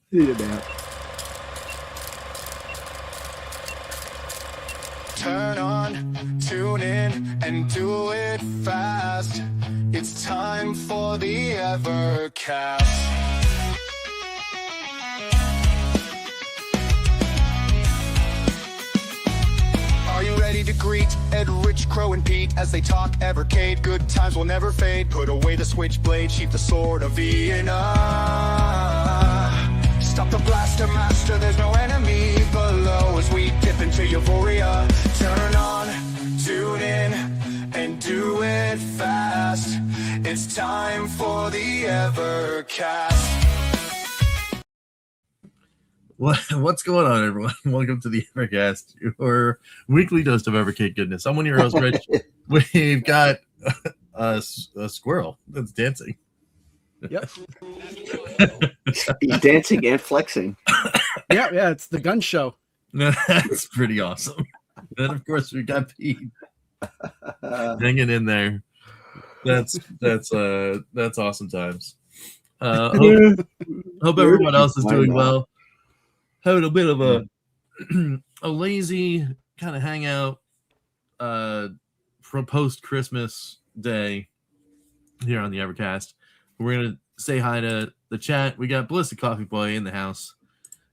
Need a nap. Turn on, tune in, and do it fast. It's time for the Evercast. Are you ready to greet Ed, Rich, Crow, and Pete as they talk Evercade? Good times will never fade. Put away the switchblade, sheath the sword of Vienna. Stop the blaster master, there's no enemy below as we dip into euphoria. Turn on, tune in, and do it fast. It's time for the Evercast. What's going on, everyone? Welcome to the Evercast, your weekly dose of Evercade goodness. I'm one of your hosts, Rich. We've got a squirrel that's dancing. Yep. He's dancing and flexing. Yeah, it's the gun show. That's pretty awesome. And of course, we got Pete hanging in there. That's awesome times. Hope everyone else is doing well. Having a bit of a lazy kind of hangout from post Christmas day here on the Evercast. We're gonna say hi to the chat. We got Ballistic Coffee Boy in the house.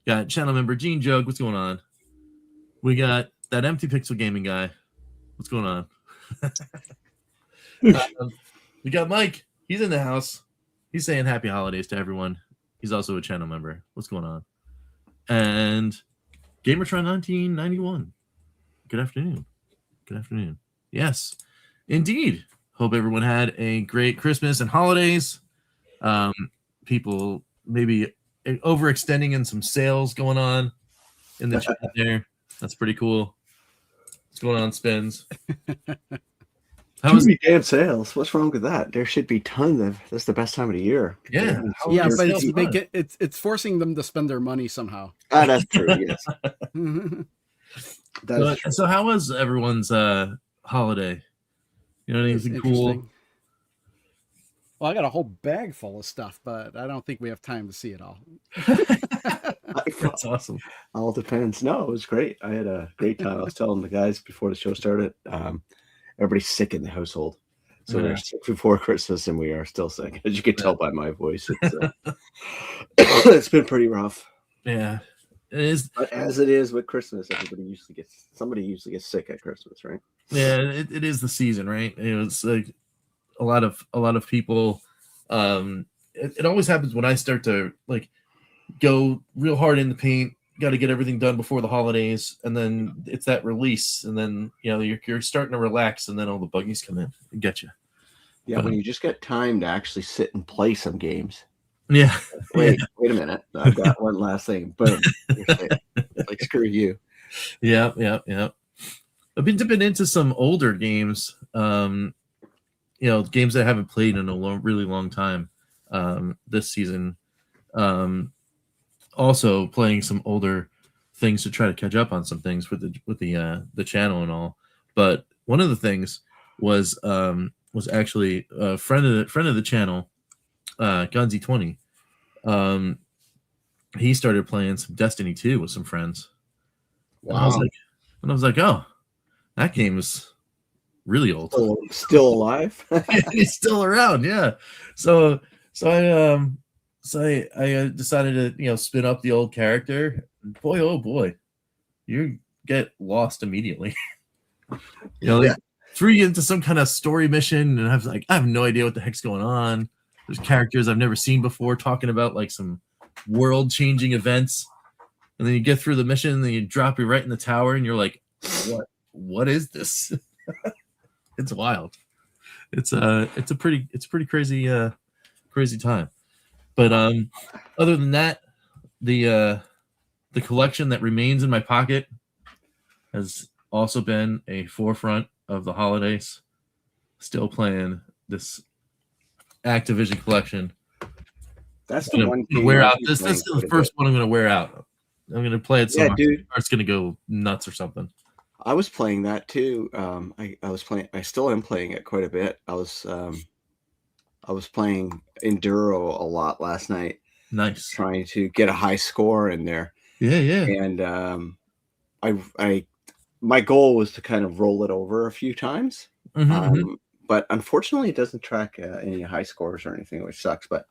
Got channel member Genejoke. What's going on? We got that Empty Pixel Gaming guy. What's going on? We got Mike. He's in the house. He's saying happy holidays to everyone. He's also a channel member. What's going on? And Gamertron 1991. Good afternoon. Good afternoon. Yes, indeed. Hope everyone had a great Christmas and holidays. People maybe overextending in some sales going on in the chat there. That's pretty cool. What's going on, Spins? How many damn sales? What's wrong with that? There should be tons of. That's the best time of the year. Yeah, but it's forcing them to spend their money somehow. That's true. Yes. So how was everyone's holiday? You know, anything cool? Well, I got a whole bag full of stuff, but I don't think we have time to see it all. That's awesome. All depends. No, it was great. I had a great time. I was telling the guys before the show started. Everybody's sick in the household. So we were sick before Christmas, and we are still sick. As you can tell by my voice, it's been pretty rough. Yeah, it is. But as it is with Christmas, somebody usually gets sick at Christmas, right? Yeah, it is the season, right? It was like a lot of people. It always happens when I start to like go real hard in the paint. Got to get everything done before the holidays, and then it's that release, and then you're starting to relax, and then all the buggies come in and get you. Yeah, when you just get time to actually sit and play some games. Yeah. Wait a minute. I've got one last thing. Boom. Like screw you. Yeah. I've been dipping into some older games. Games that I haven't played in a really long time. This season. Also playing some older things to try to catch up on some things with the channel and all. But one of the things was actually a friend of the channel, Gunzy20. He started playing some Destiny 2 with some friends. Wow. And I was like, oh, that game is really old. Still alive? He's still around, yeah. So I decided to spin up the old character. Boy, oh boy, you get lost immediately. Threw you into some kind of story mission, and I was like, I have no idea what the heck's going on. There's characters I've never seen before talking about like some world-changing events, and then you get through the mission, and then you drop you right in the tower, and you're like, what is this? It's wild. It's a pretty crazy time. But other than that, the collection that remains in my pocket has also been a forefront of the holidays. Still playing this Activision collection. That's the one. Wear out. This is the first one I'm going to wear out. I'm going to play it so much, or it's going to go nuts or something. I was playing that too. I was playing. I still am playing it quite a bit. I was playing Enduro a lot last night. Nice. trying to get a high score in there. Yeah. And my goal was to kind of roll it over a few times. But unfortunately, it doesn't track any high scores or anything, which sucks. But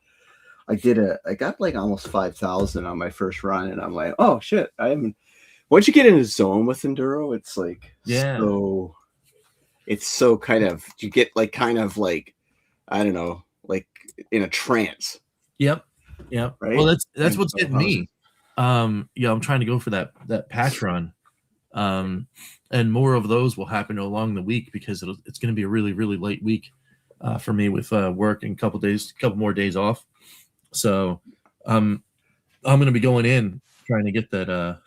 I got like almost 5,000 on my first run, and I'm like, oh shit, I haven't. Once you get in a zone with enduro, it's like so kind of, you get like kind of like, I don't know, like in a trance. Yep. Right. Well, that's what's getting me. I'm trying to go for that patch run. And more of those will happen along the week because it's going to be a really, really light week for me with work and a couple more days off. So I'm going to be going in trying to get that,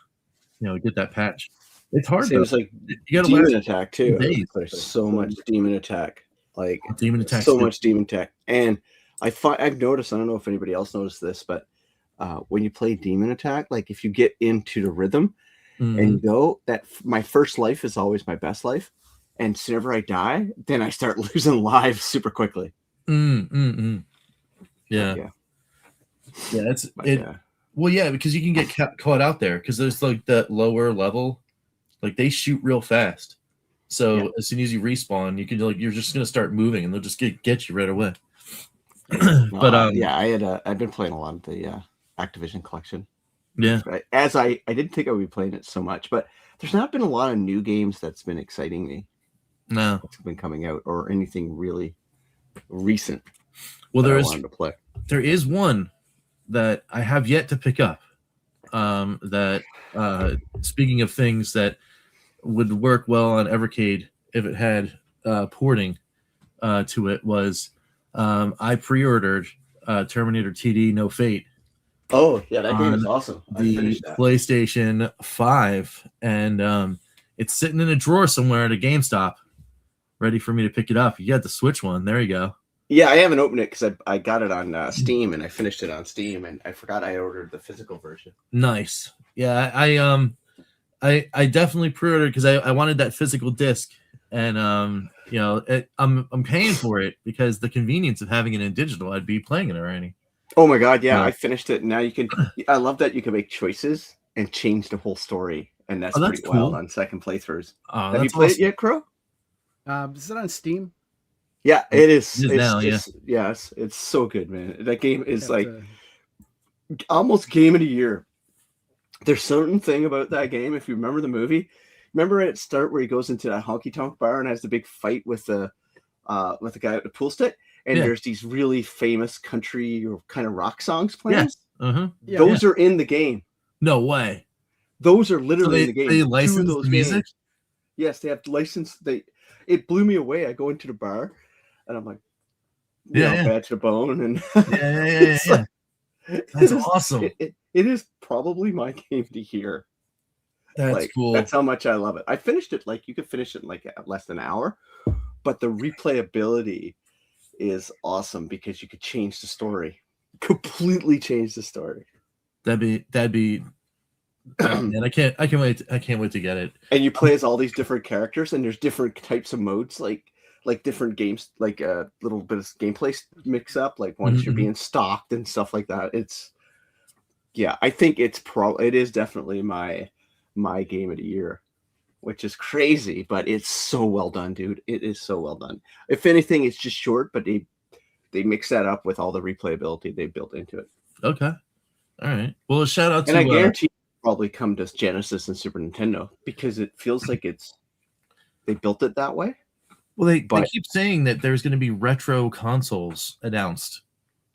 get that patch. It's hard. It was like you got demon attack too. There's so much demon attack, like demon attack, much demon attack. And I've noticed, I don't know if anybody else noticed this, but when you play demon attack, like if you get into the rhythm and you go, that my first life is always my best life, and so whenever I die, then I start losing lives super quickly. Yeah, that's it. Well, yeah, because you can get caught out there because there's like that lower level, like they shoot real fast. So as soon as you respawn, you can you're just gonna start moving, and they'll just get you right away. But I've been playing a lot of the Activision collection. Yeah, as I didn't think I would be playing it so much, but there's not been a lot of new games that's been exciting me. No, that's been coming out or anything really recent. Well, there is one that I have yet to pick up. That speaking of things that would work well on Evercade if it had porting to it, was I pre-ordered Terminator TD No Fate. Oh yeah, that game is awesome. The PlayStation 5, and it's sitting in a drawer somewhere at a GameStop, ready for me to pick it up. You got the Switch one. There you go. Yeah, I haven't opened it because I got it on Steam, and I finished it on Steam, and I forgot I ordered the physical version. Nice. Yeah, I definitely pre-ordered because I wanted that physical disc, and I'm paying for it because the convenience of having it in digital, I'd be playing it already. Oh my god, yeah, I finished it. Now you can. I love that you can make choices and change the whole story, and that's pretty cool. wild on second playthroughs. Have you played it yet, Crow? Is it on Steam? Yeah, it is. It is now, yes, it's so good, man. That game is like almost game of the year. There's certain thing about that game. If you remember the movie, remember at start where he goes into that honky tonk bar and has the big fight with the guy with the pool stick, and there's these really famous country or kind of rock songs playing. Yes. Those are in the game. No way. Those are literally in the game. They license those the music. Games. Yes, they have licensed. It blew me away. I go into the bar, and I'm like, bad to the bone, and yeah. That's awesome. It is probably my game of the year. That's cool. That's how much I love it. I finished it you could finish it in like less than an hour, but the replayability is awesome because you could change the story, completely change the story. That'd be. Man, I can't wait to get it. And you play as all these different characters, and there's different types of modes, like different games, like a little bit of gameplay mix up, like once you're being stalked and stuff like that. I think it is definitely my game of the year, which is crazy, but it's so well done, dude. It is so well done. If anything, it's just short, but they mix that up with all the replayability they built into it. Okay, all right. Well, a shout out to. And I guarantee probably come to Genesis and Super Nintendo because it feels like they built it that way. Well, they keep saying that there's going to be retro consoles announced,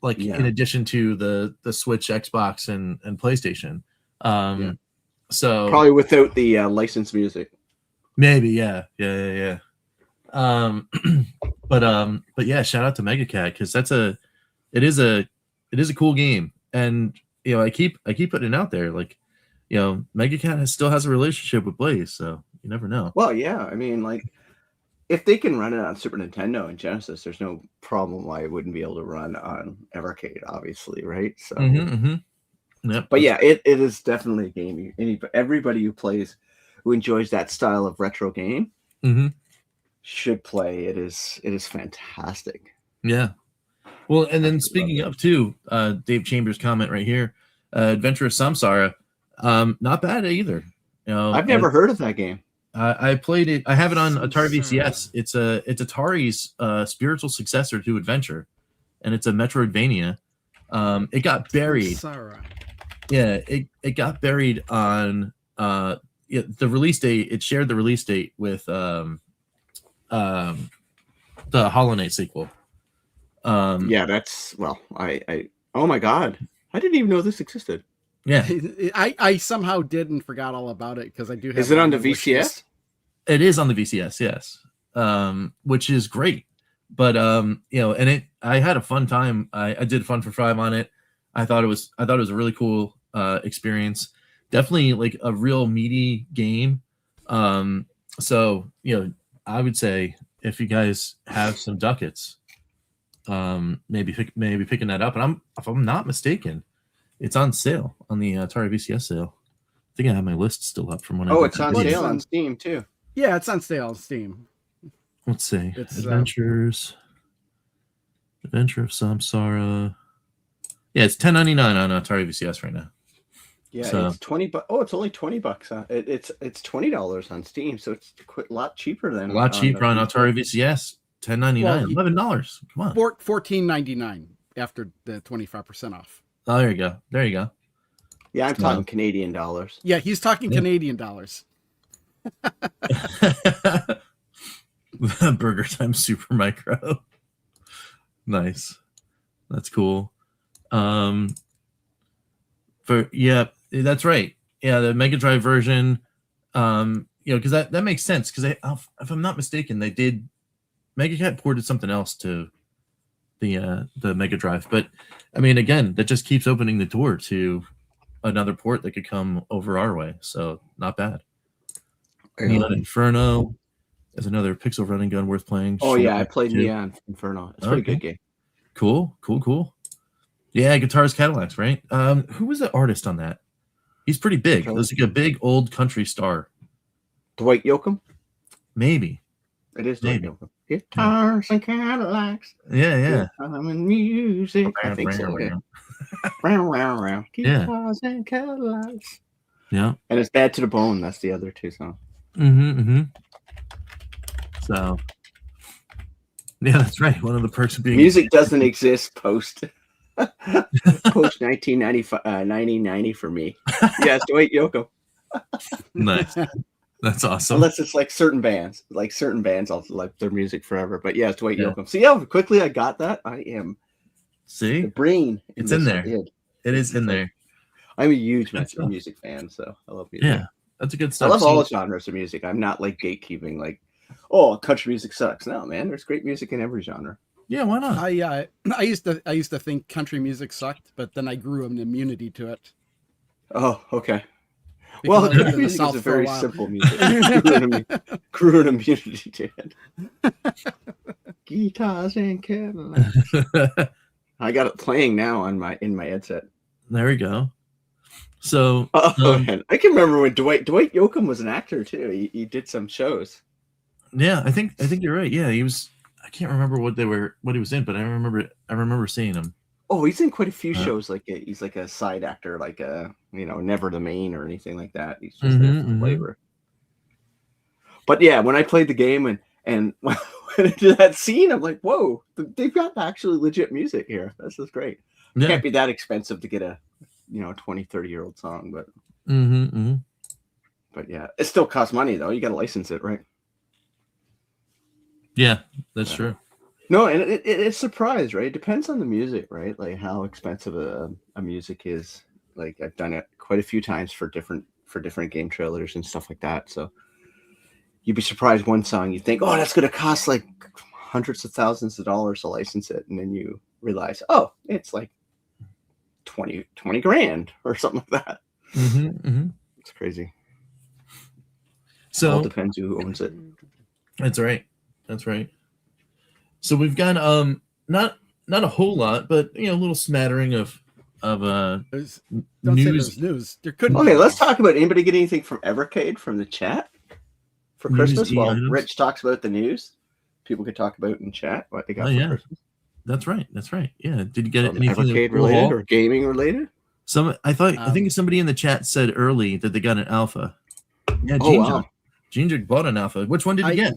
in addition to the Switch, Xbox, and PlayStation. So probably without the licensed music. Maybe, yeah. But yeah, shout out to Megacat because it is a cool game, and I keep putting it out there. Megacat still has a relationship with Blaze, so you never know. Well, yeah, I mean, if they can run it on Super Nintendo and Genesis, there's no problem why it wouldn't be able to run on Evercade, obviously, right? So, Yep. But yeah, it is definitely a game. Everybody who enjoys that style of retro game should play. It is fantastic. Yeah. Well, and then speaking of too, Dave Chambers' comment right here, Adventure of Samsara, not bad either. You know, I've never heard of that game. I played it. I have it on Atari Samsara. VCS. It's Atari's spiritual successor to Adventure, and it's a Metroidvania. It got buried. Samsara. Yeah, it got buried on the release date. It shared the release date with the Hollow Knight sequel. Yeah, that's I oh my god, I didn't even know this existed. Yeah, I somehow did and forgot all about it because I do have. Is it on the wish list. VCS? it is on the VCS. Yes, which is great. But and I had a fun time. I did Fun for 5 on it. I thought it was a really cool experience. Definitely like a real meaty game. So I would say if you guys have some ducats, maybe picking that up. And if I'm not mistaken, it's on sale on the Atari VCS sale. I think I have my list still up from when I. Oh, it's on Well, sale on Steam too. Yeah, it's on sale on Steam. Let's see. It's, Adventure of Samsara. Yeah, it's $10.99 on Atari VCS right now. Yeah, So- it's $20. Oh, it's only $20. It's $20 on Steam, so it's a lot cheaper than A lot cheaper on the- Atari VCS. $10.99, Well, $11. Come on. $14.99 after the 25% off. Oh, there you go. There you go. Yeah, I'm talking Canadian dollars. Yeah, he's talking Yeah. Canadian dollars. Burger Time Super Micro. Nice. That's cool. That's right. Yeah, the Mega Drive version. Because that makes sense. Because if I'm not mistaken, they did Mega Cat ported something else to the Mega Drive. But I mean, again, that just keeps opening the door to another port that could come over our way. So not bad. Neon Inferno is another pixel running gun worth playing. Oh yeah, I Shooter played too. Neon Inferno. It's a pretty Okay. good game. Cool. Yeah, Guitars Cadillacs, right? Who was the artist on that? He's pretty big. Control. Looks like a big old country star. Dwight Yoakam. Maybe. It is Dwight Maybe. Yoakam. Guitars and Cadillacs. Yeah. Time and music. I think so. Yeah. Round. Guitars and Cadillacs. Yeah. And it's Bad to the Bone. That's the other two songs. Mm-hmm. So, yeah, that's right. One of the perks of being Music doesn't exist post 1990 for me. Yeah, it's Dwight Yoakam. nice. That's awesome. Unless it's like certain bands. I'll like their music forever. But yeah, it's Dwight Yeah. Yoakam. So yeah, quickly I got that. I am See, the brain. It's in there. Id. it is in there. I'm a huge Good stuff. music fan, so I love music. Yeah, that's a good I stuff. love See, all genres of music. I'm not like gatekeeping, like, oh, country music sucks. No, man, there's great music in every genre. yeah, why not? I used to think country music sucked, but then I grew an immunity to it. Oh, okay. Because Well, I lived in country the music South is a for a very while. simple music. Grew an immunity to it. Guitars and Cadillacs. I got it playing now in my headset. There we go. So, Oh man, I can remember when Dwight Yoakam was an actor too. He did some shows. yeah, I think you're right. Yeah, he was. I can't remember what he was in, but I remember seeing him. Oh, he's in quite a few Yeah. shows. He's like a side actor, like Never the Main or anything like that. He's just there for flavor. But yeah, when I played the game and when I did that scene, I'm like, whoa, they've got actually legit music here. This is great. Yeah. Can't be that expensive to get a 20, 30-year-old song, but but yeah, it still costs money though. You got to license it, right? Yeah, that's Yeah. true. No, and it's surprised, right? It depends on the music, right? Like how expensive a music is. Like I've done it quite a few times for different game trailers and stuff like that. So you'd be surprised one song you think, oh, that's going to cost like hundreds of thousands of dollars to license it, and then you realize, oh, it's like 20 grand or something like that. It's crazy. All So depends who owns it. that's right. So we've got not a whole lot, but a little smattering of Don't say news. there's news. There couldn't. Okay, be let's news. talk about anybody get anything from Evercade from the chat for News Christmas while items? Rich talks about the news. People could talk about in chat what they got Oh, for yeah. Christmas. That's right. That's right. Yeah. Did you get From anything Evercade cool related haul? or gaming related? I think somebody in the chat said early that they got an alpha. Yeah, Oh wow. Genejoke bought an alpha. Which one did you get?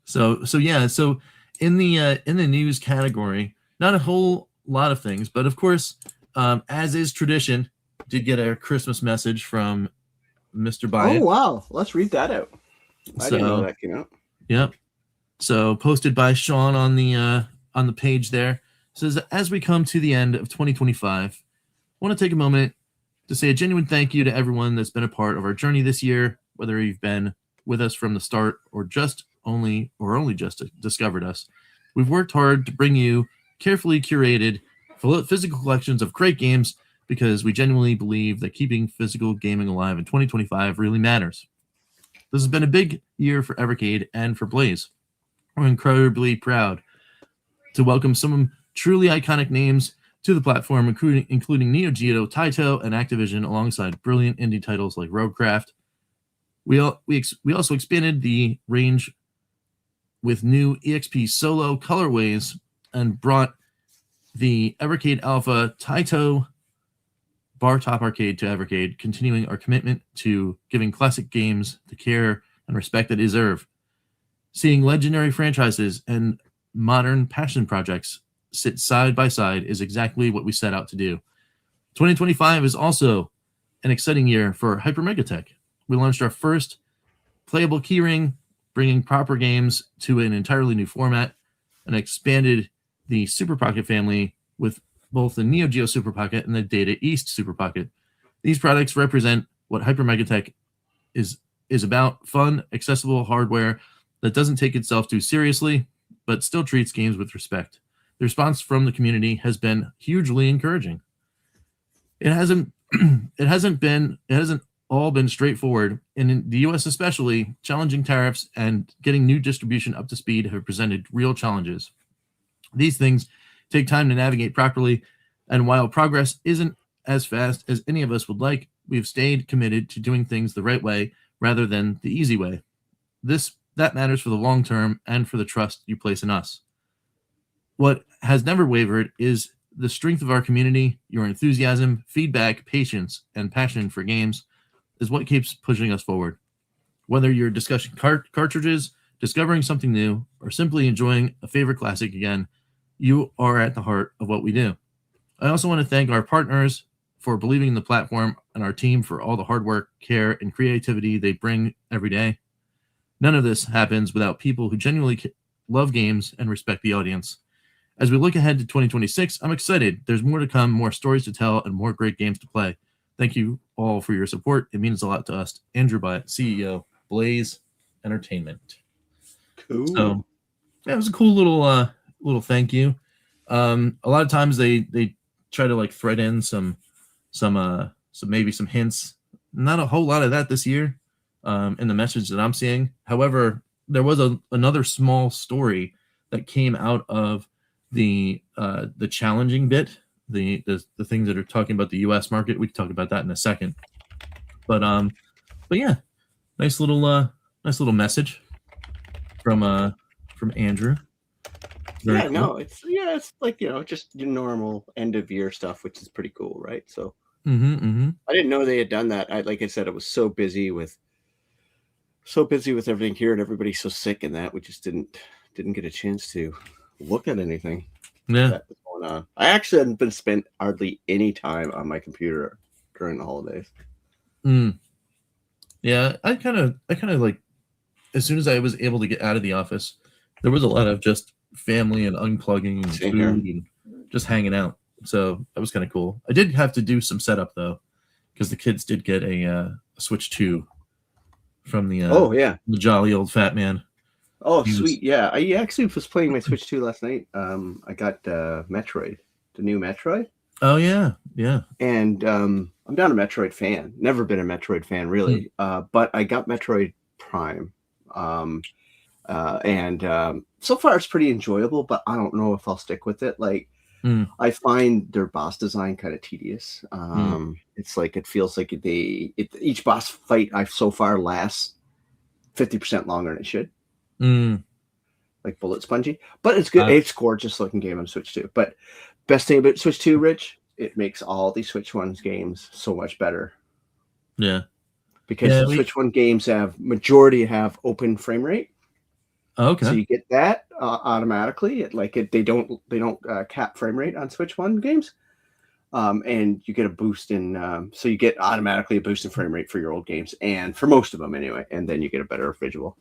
So yeah, so in the news category, not a whole lot of things, but of course, as is tradition, did get a Christmas message from Mr. Byatt. Oh wow. Let's read that out. I didn't know So that came out. yep. So posted by Sean on the page there. It says, as we come to the end of 2025, I want to take a moment to say a genuine thank you to everyone that's been a part of our journey this year, whether you've been with us from the start or only just discovered us. We've worked hard to bring you carefully curated physical collections of great games because we genuinely believe that keeping physical gaming alive in 2025 really matters. This has been a big year for Evercade and for Blaze. We're incredibly proud to welcome some truly iconic names to the platform, including Genejoke, Taito, and Activision, alongside brilliant indie titles like Roguecraft. We also expanded the range with new EXP solo colorways and brought the Evercade Alpha Taito Bar Top Arcade to Evercade, continuing our commitment to giving classic games the care and respect they deserve. Seeing legendary franchises and modern passion projects sit side by side is exactly what we set out to do. 2025 is also an exciting year for Hyper Megatech. We launched our first playable keyring, bringing proper games to an entirely new format, and expanded the Super Pocket family with both the Neo Geo Super Pocket and the Data East Super Pocket. These products represent what Hyper Megatech is about: fun, accessible hardware that doesn't take itself too seriously, but still treats games with respect. The response from the community has been hugely encouraging. It hasn't all been straightforward, and in the US especially, challenging tariffs and getting new distribution up to speed have presented real challenges. These things take time to navigate properly, and while progress isn't as fast as any of us would like, we've stayed committed to doing things the right way rather than the easy way. That matters for the long term and for the trust you place in us. What has never wavered is the strength of our community. Your enthusiasm, feedback, patience, and passion for games is what keeps pushing us forward. Whether you're discussing cartridges, discovering something new, or simply enjoying a favorite classic again, you are at the heart of what we do. I also want to thank our partners for believing in the platform and our team for all the hard work, care, and creativity they bring every day. None of this happens without people who genuinely love games and respect the audience. As we look ahead to 2026, I'm excited. There's more to come, more stories to tell, and more great games to play. Thank you all for your support. It means a lot to us. Andrew Byatt, CEO, Blaze Entertainment. Cool. So, yeah, it was a cool little thank you. A lot of times they try to like thread in some maybe some hints. Not a whole lot of that this year in the message that I'm seeing. However, there was another small story that came out of the challenging bit, the things that are talking about the U.S. market. We can talk about that in a second. But yeah, nice little message from Andrew. Very cool. It's like, just your normal end of year stuff, which is pretty cool, right? So I didn't know they had done that. Like I said, it was so busy with everything here, and everybody's so sick and that we just didn't get a chance to look at anything. Yeah, that was going on. I actually hadn't been spent hardly any time on my computer during the holidays. Yeah, I kind of like, as soon as I was able to get out of the office, there was a lot of just family and unplugging and food and just hanging out. So that was kind of cool. I did have to do some setup though, because the kids did get a Switch 2 from the the jolly old fat man. Oh, sweet. Yeah, I actually was playing my Switch 2 last night. I got Metroid, the new Metroid. Oh, yeah. And I'm not a Metroid fan. Never been a Metroid fan, really. But I got Metroid Prime. And so far it's pretty enjoyable, but I don't know if I'll stick with it. Like, I find their boss design kind of tedious. It's like, it feels like each boss fight I've so far lasts 50% longer than it should. like bullet spongy, but it's good. It's gorgeous looking game on Switch 2. But best thing about Switch 2, Rich, it makes all the Switch 1's games so much better. Yeah. Because Switch 1 games majority have open frame rate. Okay. So you get that automatically. They don't cap frame rate on Switch 1 games. And you get a boost in so you get automatically a boost in frame rate for your old games, and for most of them anyway, and then you get a better visual.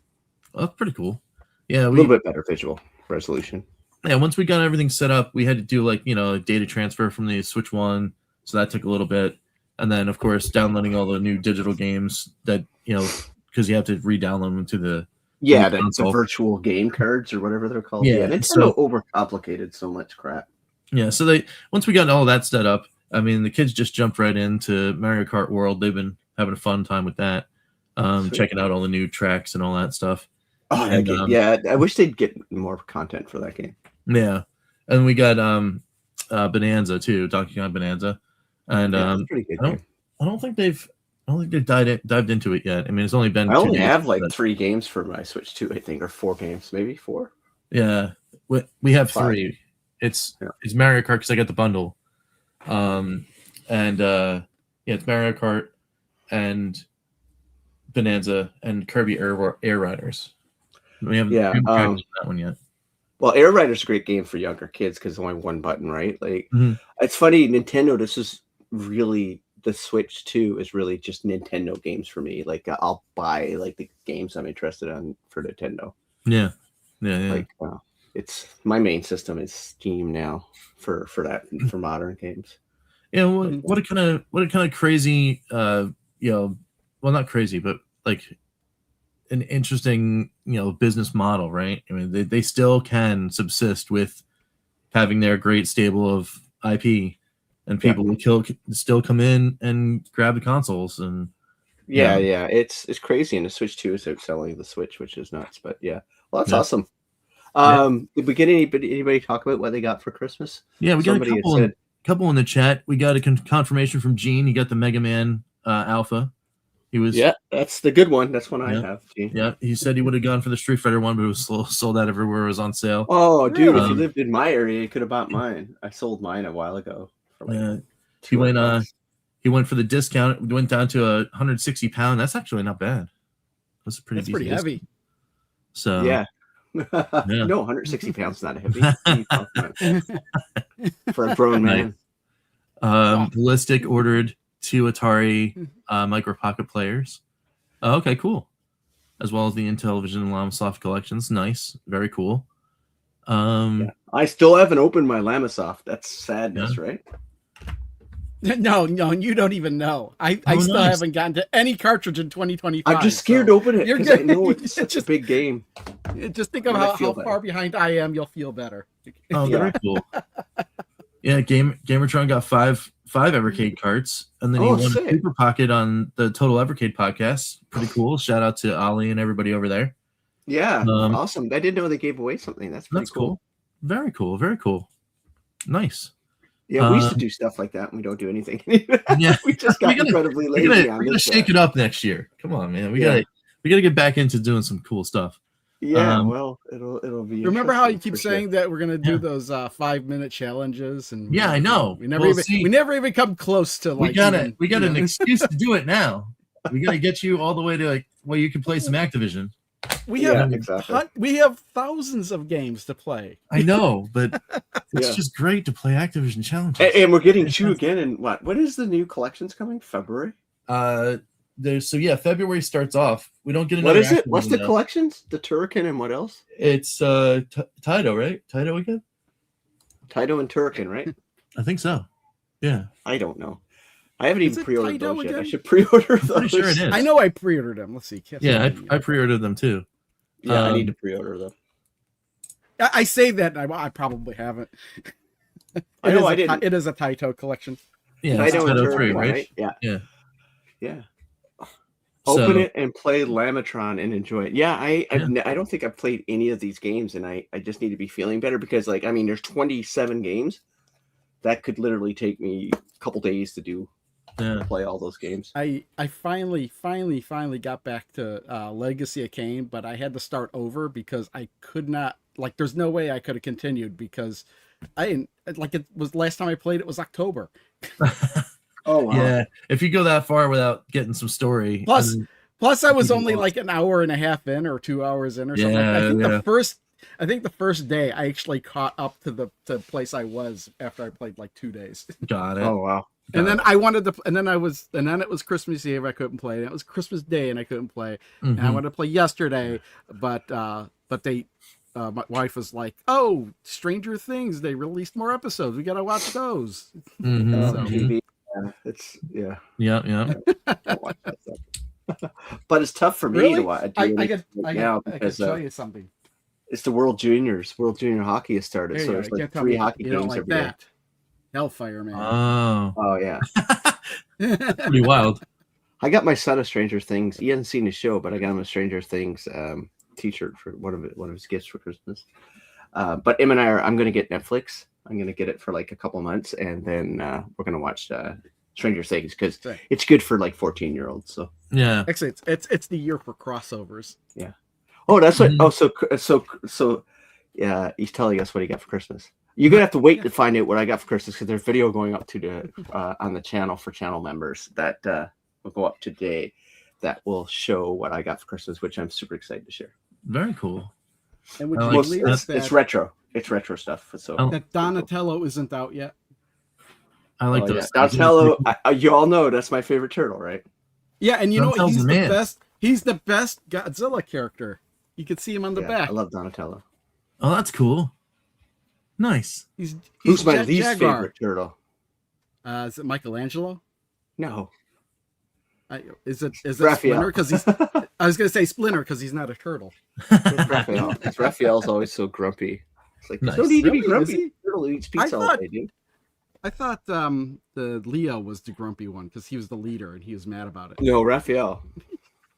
Oh, that's pretty cool. Yeah, a little bit better visual resolution. Yeah, once we got everything set up, we had to do data transfer from the Switch 1, so that took a little bit. And then of course downloading all the new digital games that, because you have to re-download them to the the virtual game cards or whatever they're called. Yeah, it's so overcomplicated, so much crap. Yeah, so once we got all that set up, I mean, the kids just jumped right into Mario Kart World. They've been having a fun time with that, checking out all the new tracks and all that stuff. Oh, that game. Yeah, I wish they'd get more content for that game. Yeah, and we got Bonanza too, Donkey Kong Bonanza, and that's pretty good game. I don't think they've dived into it yet. I mean, it's only been. I only have 3 games for my Switch 2, I think, or 4 games, maybe 4. Yeah, we have 5. 3. It's Mario Kart because I got the bundle, it's Mario Kart and Bonanza and Kirby Air Riders. We haven't that one yet. Well, Air Riders is a great game for younger kids because it's only one button, right? It's funny, Nintendo. This is really the Switch 2 is really just Nintendo games for me. I'll buy the games I'm interested in for Nintendo. Yeah. It's my main system is Steam now for modern games. Yeah, what a kind of crazy, well, not crazy, but an interesting, business model, right? I mean, they still can subsist with having their great stable of IP, and people will still come in and grab the consoles and. Yeah, it's crazy, and the Switch 2 is outselling the Switch, which is nuts. But well, that's awesome. Did we get anybody talk about what they got for Christmas? Yeah, we got a couple in the chat. We got a confirmation from Gene. He got the Mega Man Alpha. He was that's the good one. That's one I have. Gene. Yeah, he said he would have gone for the Street Fighter one, but it was sold out everywhere. It was on sale. Oh, dude! If you lived in my area, you could have bought mine. I sold mine a while ago. For he went for the discount. It went down to 160 pound. That's actually not bad. That's pretty heavy. So yeah. No, 160 pounds not heavy. For a grown man. Ballistic ordered 2 Atari Micro Pocket players. Oh, okay, cool. As well as the Intellivision and Lamasoft collections. Nice, very cool. I still haven't opened my Lamasoft. That's sadness, right? No, you don't even know. I still haven't gotten to any cartridge in 2025. I'm just scared to open it because I know it's such a big game. Just think of how far behind I am. You'll feel better. Oh, very cool. Yeah, Gamertron got 5 Evercade carts, and then he won a Super Pocket on the Total Evercade podcast. Pretty cool. Shout out to Ollie and everybody over there. Yeah, awesome. I didn't know they gave away something. That's cool. Very cool. Very cool. Nice. Yeah, we used to do stuff like that, and we don't do anything. Yeah, we just got incredibly lazy. We're gonna shake it up next year. Come on, man. We gotta get back into doing some cool stuff. Yeah, well, it'll be. Remember how you keep saying that we're gonna do those 5-minute challenges, and I know. We never even come close to we got an excuse to do it now. We gotta get you all the way to where you can play some Activision. We have thousands of games to play. I know, but it's just great to play Activision challenges. And we're getting 2 again. And what is the new collections coming? February? February starts off. We don't get another. What is it? What's the collections? The Turrican and what else? It's Taito, right? Taito again? Taito and Turrican, right? I think so. Yeah. I don't know. I haven't even pre-ordered those yet. I should pre-order those. I'm pretty sure it is. I know I pre-ordered them. Let's see. I pre-ordered them too. Yeah, I need to pre-order them. I say that I probably haven't. I know I didn't. It is a Taito collection. Yeah, Taito 3, right? Yeah. Open it and play Lamatron and enjoy it. Yeah, I don't think I've played any of these games, and I just need to be feeling better because, there's 27 games. That could literally take me a couple days to do Yeah. play all those games. I finally got back to Legacy of Kain, but I had to start over because I could not, like, there's no way I could have continued because I didn't, like, it was last time I played, it was October. Oh wow. Yeah, if you go that far without getting some story, Plus, I was you only lost. like an hour and a half in or 2 hours in or something. Yeah, I think the first day I actually caught up to the place I was after I played like 2 days. got it. Oh wow. And then it was Christmas Eve, I couldn't play. And it was Christmas Day and I couldn't play. And I wanted to play yesterday, but my wife was like, "Oh, Stranger Things, they released more episodes. We got to watch those." TV. Yeah, it's Yeah. Don't watch that stuff. But it's tough for me Really? to watch. I could Because tell you something. it's the World Juniors. World Junior Hockey has started, There so you there's go. You like can't tell 3 me hockey you don't games like every day. that. Hellfire, man. Oh yeah. Pretty wild. I got my son a Stranger Things. He hasn't seen the show, but I got him a Stranger Things T-shirt for one of his gifts for Christmas. But him and I'm going to get Netflix. I'm going to get it for like a couple months, and then we're going to watch Stranger Things because it's good for like 14-year-olds. So Yeah. Actually, it's the year for crossovers. yeah. Oh, that's what. Oh, so yeah. He's telling us what he got for Christmas. You're gonna have to wait to find out what I got for Christmas because there's video going up to the on the channel for channel members that will go up today. That will show what I got for Christmas, which I'm super excited to share. Very cool. And would I you like believe that. It's retro. It's retro stuff. So that Donatello isn't out yet? I like oh, those. yeah. Donatello. You all know that's my favorite turtle, right? Yeah, and you know what? Donatello's He's the the man. best. He's the best Godzilla character. You could see him on the Yeah, back. I love Donatello. Oh, that's cool. Nice. He's Who's my Jet least Jaguar. favorite turtle? Is it Michelangelo? No, Is it Raphael. Splinter? Because he's. I was gonna say Splinter because he's not a turtle. it's Raphael. It's Raphael's always so grumpy. It's like Nice. no need to be Really? grumpy. Is he? Turtle eats pizza all day, dude. I thought the Leo was the grumpy one because he was the leader and he was mad about it. No, Raphael.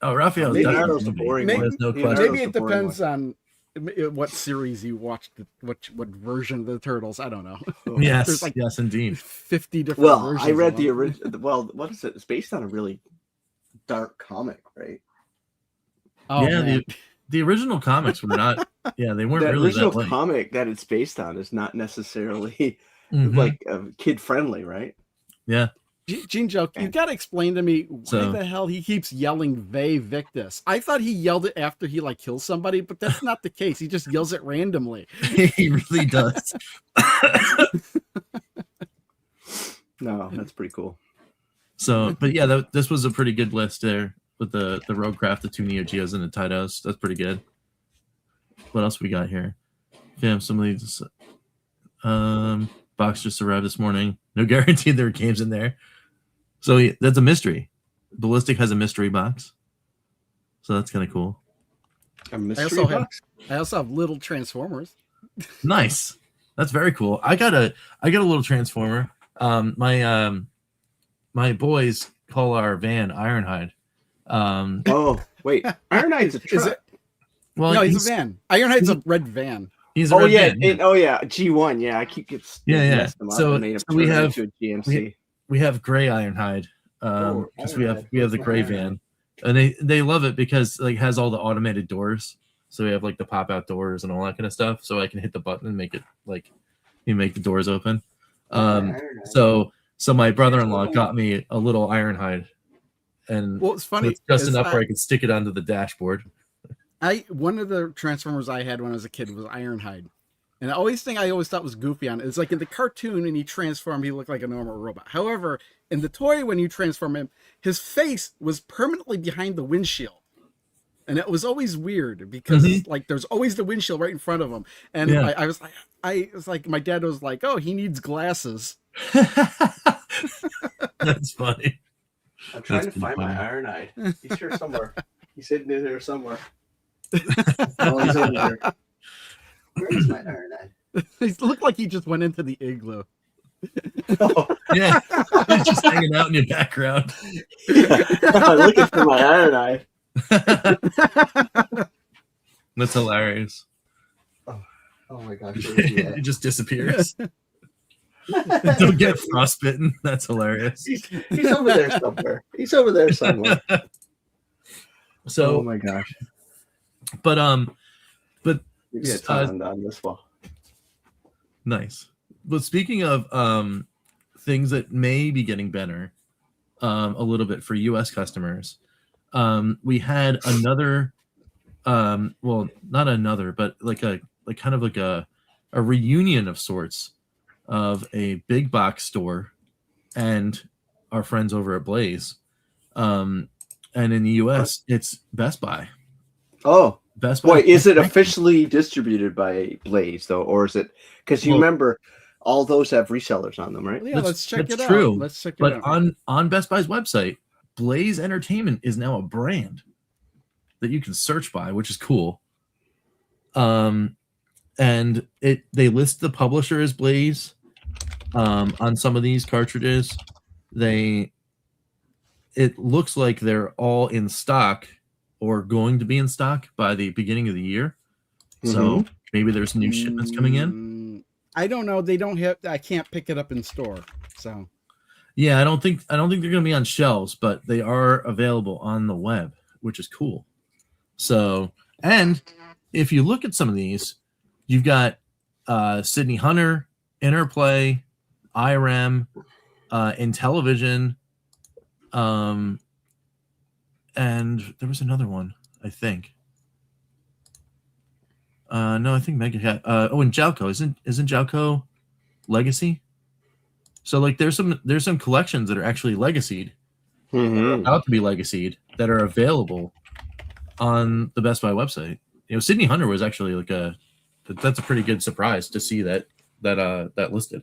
Oh, Raphael's Leonardo's definitely the boring There's one. no Leonardo's question. Maybe it the boring depends on what series you watched, what version of the Turtles. I don't know. Yes, There's like yes, indeed. 50 different Well, versions. I read of the them. original. Well, what is it? It's based on a really dark comic, right? Oh, Yeah, man. The original comics were not. Yeah, they weren't The really original that light. comic that it's based on is not necessarily Mhm. like kid friendly, right? Yeah. Genejoke, you got to explain to me why So- the hell he keeps yelling "Ve Victus." I thought he yelled it after he like kills somebody, but that's not the case. He just yells it randomly. He really does. No, that's pretty cool. So, but yeah, this was a pretty good list there with the Roguecraft, the 2 Neo Geos, and the Tytos. That's pretty good. What else we got here? Yeah, some of these. Box just arrived this morning. No guarantee there are games in there. So that's a mystery. Ballistic has a mystery box, so that's kind of cool. A mystery box. I also have little Transformers. Nice. That's very cool. I got a little Transformer. My boys call our van Ironhide. Oh wait, Ironhide's a Is truck. it? Well, No, he's a van. Ironhide's a red van. He's a Oh red yeah, van, yeah. G1. Yeah, I keep getting Yeah. messed them up So- and made them so we turn have- into a GMC. We have gray Ironhide. Oh, Because Ironhide. we have the gray van, and they love it because like has all the automated doors. So we have like the pop out doors and all that kind of stuff. So I can hit the button and make it like you make the doors open. So my brother-in-law got me a little Ironhide, and Well, it's funny. it's just is enough where I could stick it onto the dashboard. One of the Transformers I had when I was a kid was Ironhide. And the always thing I always thought was goofy on it is like in the cartoon when he transformed, he looked like a normal robot. However, in the toy when you transform him, his face was permanently behind the windshield. And it was always weird because like there's always the windshield right in front of him. And Yeah. I was like, my dad was like, "Oh, he needs glasses." That's funny. I'm trying That's to find pretty my funny. Ironhide. He's here somewhere. He's hidden in there somewhere. Oh, he's in there. Where is my Ironhide? He looked like he just went into the igloo. Oh, Yeah, it's just hanging out in your background. I'm looking for my Ironhide. That's hilarious. Oh my gosh. where is he at? It just disappears. Don't get frostbitten. That's hilarious. He's over there somewhere. He's over there somewhere. So, oh my gosh. but Maybe a ton on this one. nice. But speaking of things that may be getting better a little bit for US customers, we had another well, not another, but like kind of like a reunion of sorts of a big box store and our friends over at Blaze. And in the US, it's Best Buy. Oh, Best Buy. Wait, is it officially distributed by Blaze though, or is it? Because you remember, all those have resellers on them, right? Yeah, let's check it true. out. Let's check it but out. on Best Buy's website, Blaze Entertainment is now a brand that you can search by, which is cool. And they list the publisher as Blaze on some of these cartridges. It looks like they're all in stock or going to be in stock by the beginning of the year. So maybe there's new shipments coming in. I don't know. They don't have. I can't pick it up in store. So yeah, I don't think they're going to be on shelves, but they are available on the web, which is cool. So, and if you look at some of these, you've got Sydney Hunter, Interplay, IRM, Intellivision, and there was another one, I think. No, I think Mega. And Jalco isn't Jalco Legacy? So like, there's some collections that are actually legacied, about to be legacied, that are available on the Best Buy website. You know, Sydney Hunter was actually like that's a pretty good surprise to see that listed,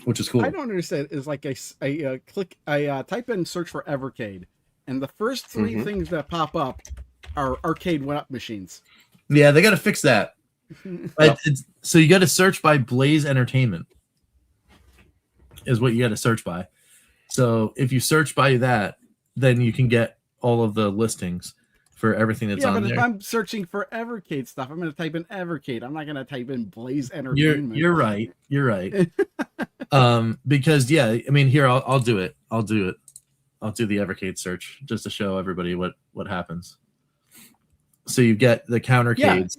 which is cool. I don't understand. Is like I type in search for Evercade, and the first three things that pop up are arcade 1-up machines. Yeah, they got to fix that. So you got to search by Blaze Entertainment is what you got to search by. So if you search by that, then you can get all of the listings for everything that's on there. Yeah, but if I'm searching for Evercade stuff, I'm going to type in Evercade. I'm not going to type in Blaze Entertainment. You're right. Because yeah, I mean, here I'll do it. I'll do the Evercade search just to show everybody what happens. So you get the countercades,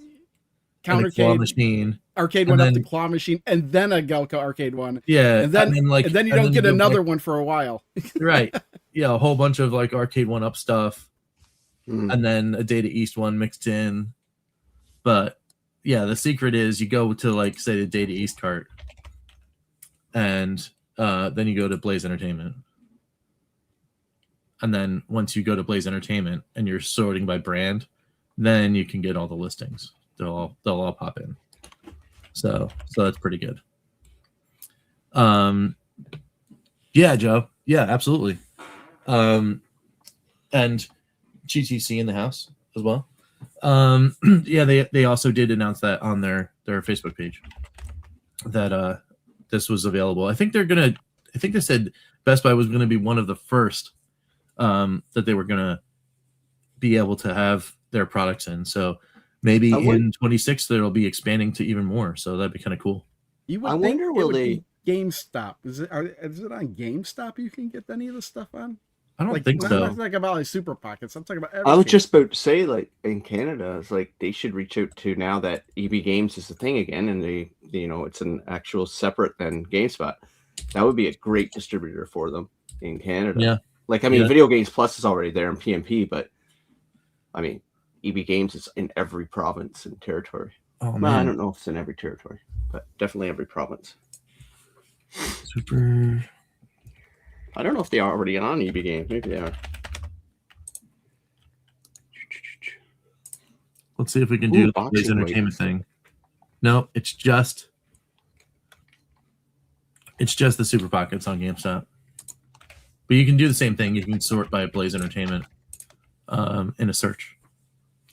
countercade claw machine, arcade 1-up, the claw machine, and then a Galco arcade one. Yeah, and then you don't get another one for a while. Right. Yeah, a whole bunch of like arcade 1-up stuff, and then a Data East one mixed in. But yeah, the secret is you go to like say the Data East cart, and then you go to Blaze Entertainment. And then once you go to Blaze Entertainment and you're sorting by brand, then you can get all the listings. They'll all pop in. So that's pretty good. Yeah, Joe. Yeah, absolutely. And GTC in the house as well. Yeah, they also did announce that on their Facebook page that this was available. I think they said Best Buy was gonna be one of the first that they were gonna be able to have their products in. So maybe in 26 they'll be expanding to even more. So that'd be kind of cool. I wonder will they GameStop? Is it on GameStop you can get any of the stuff on? I don't think so. I'm not talking about like Super Pockets. I'm talking about Evercade. I was just about to say, like in Canada, it's like they should reach out to now that EB Games is a thing again, and it's an actual separate than GameSpot. That would be a great distributor for them in Canada. Yeah. Like, I mean, Video Games Plus is already there in PMP, but I mean, EB Games is in every province and territory. Oh, man. Well, I don't know if it's in every territory, but definitely every province. Super. I don't know if they are already on EB Games. Maybe they are. Let's see if we can do the Blaze Entertainment thing. No, it's just the Super Pockets on GameStop. But you can do the same thing. You can sort by Blaze Entertainment in a search.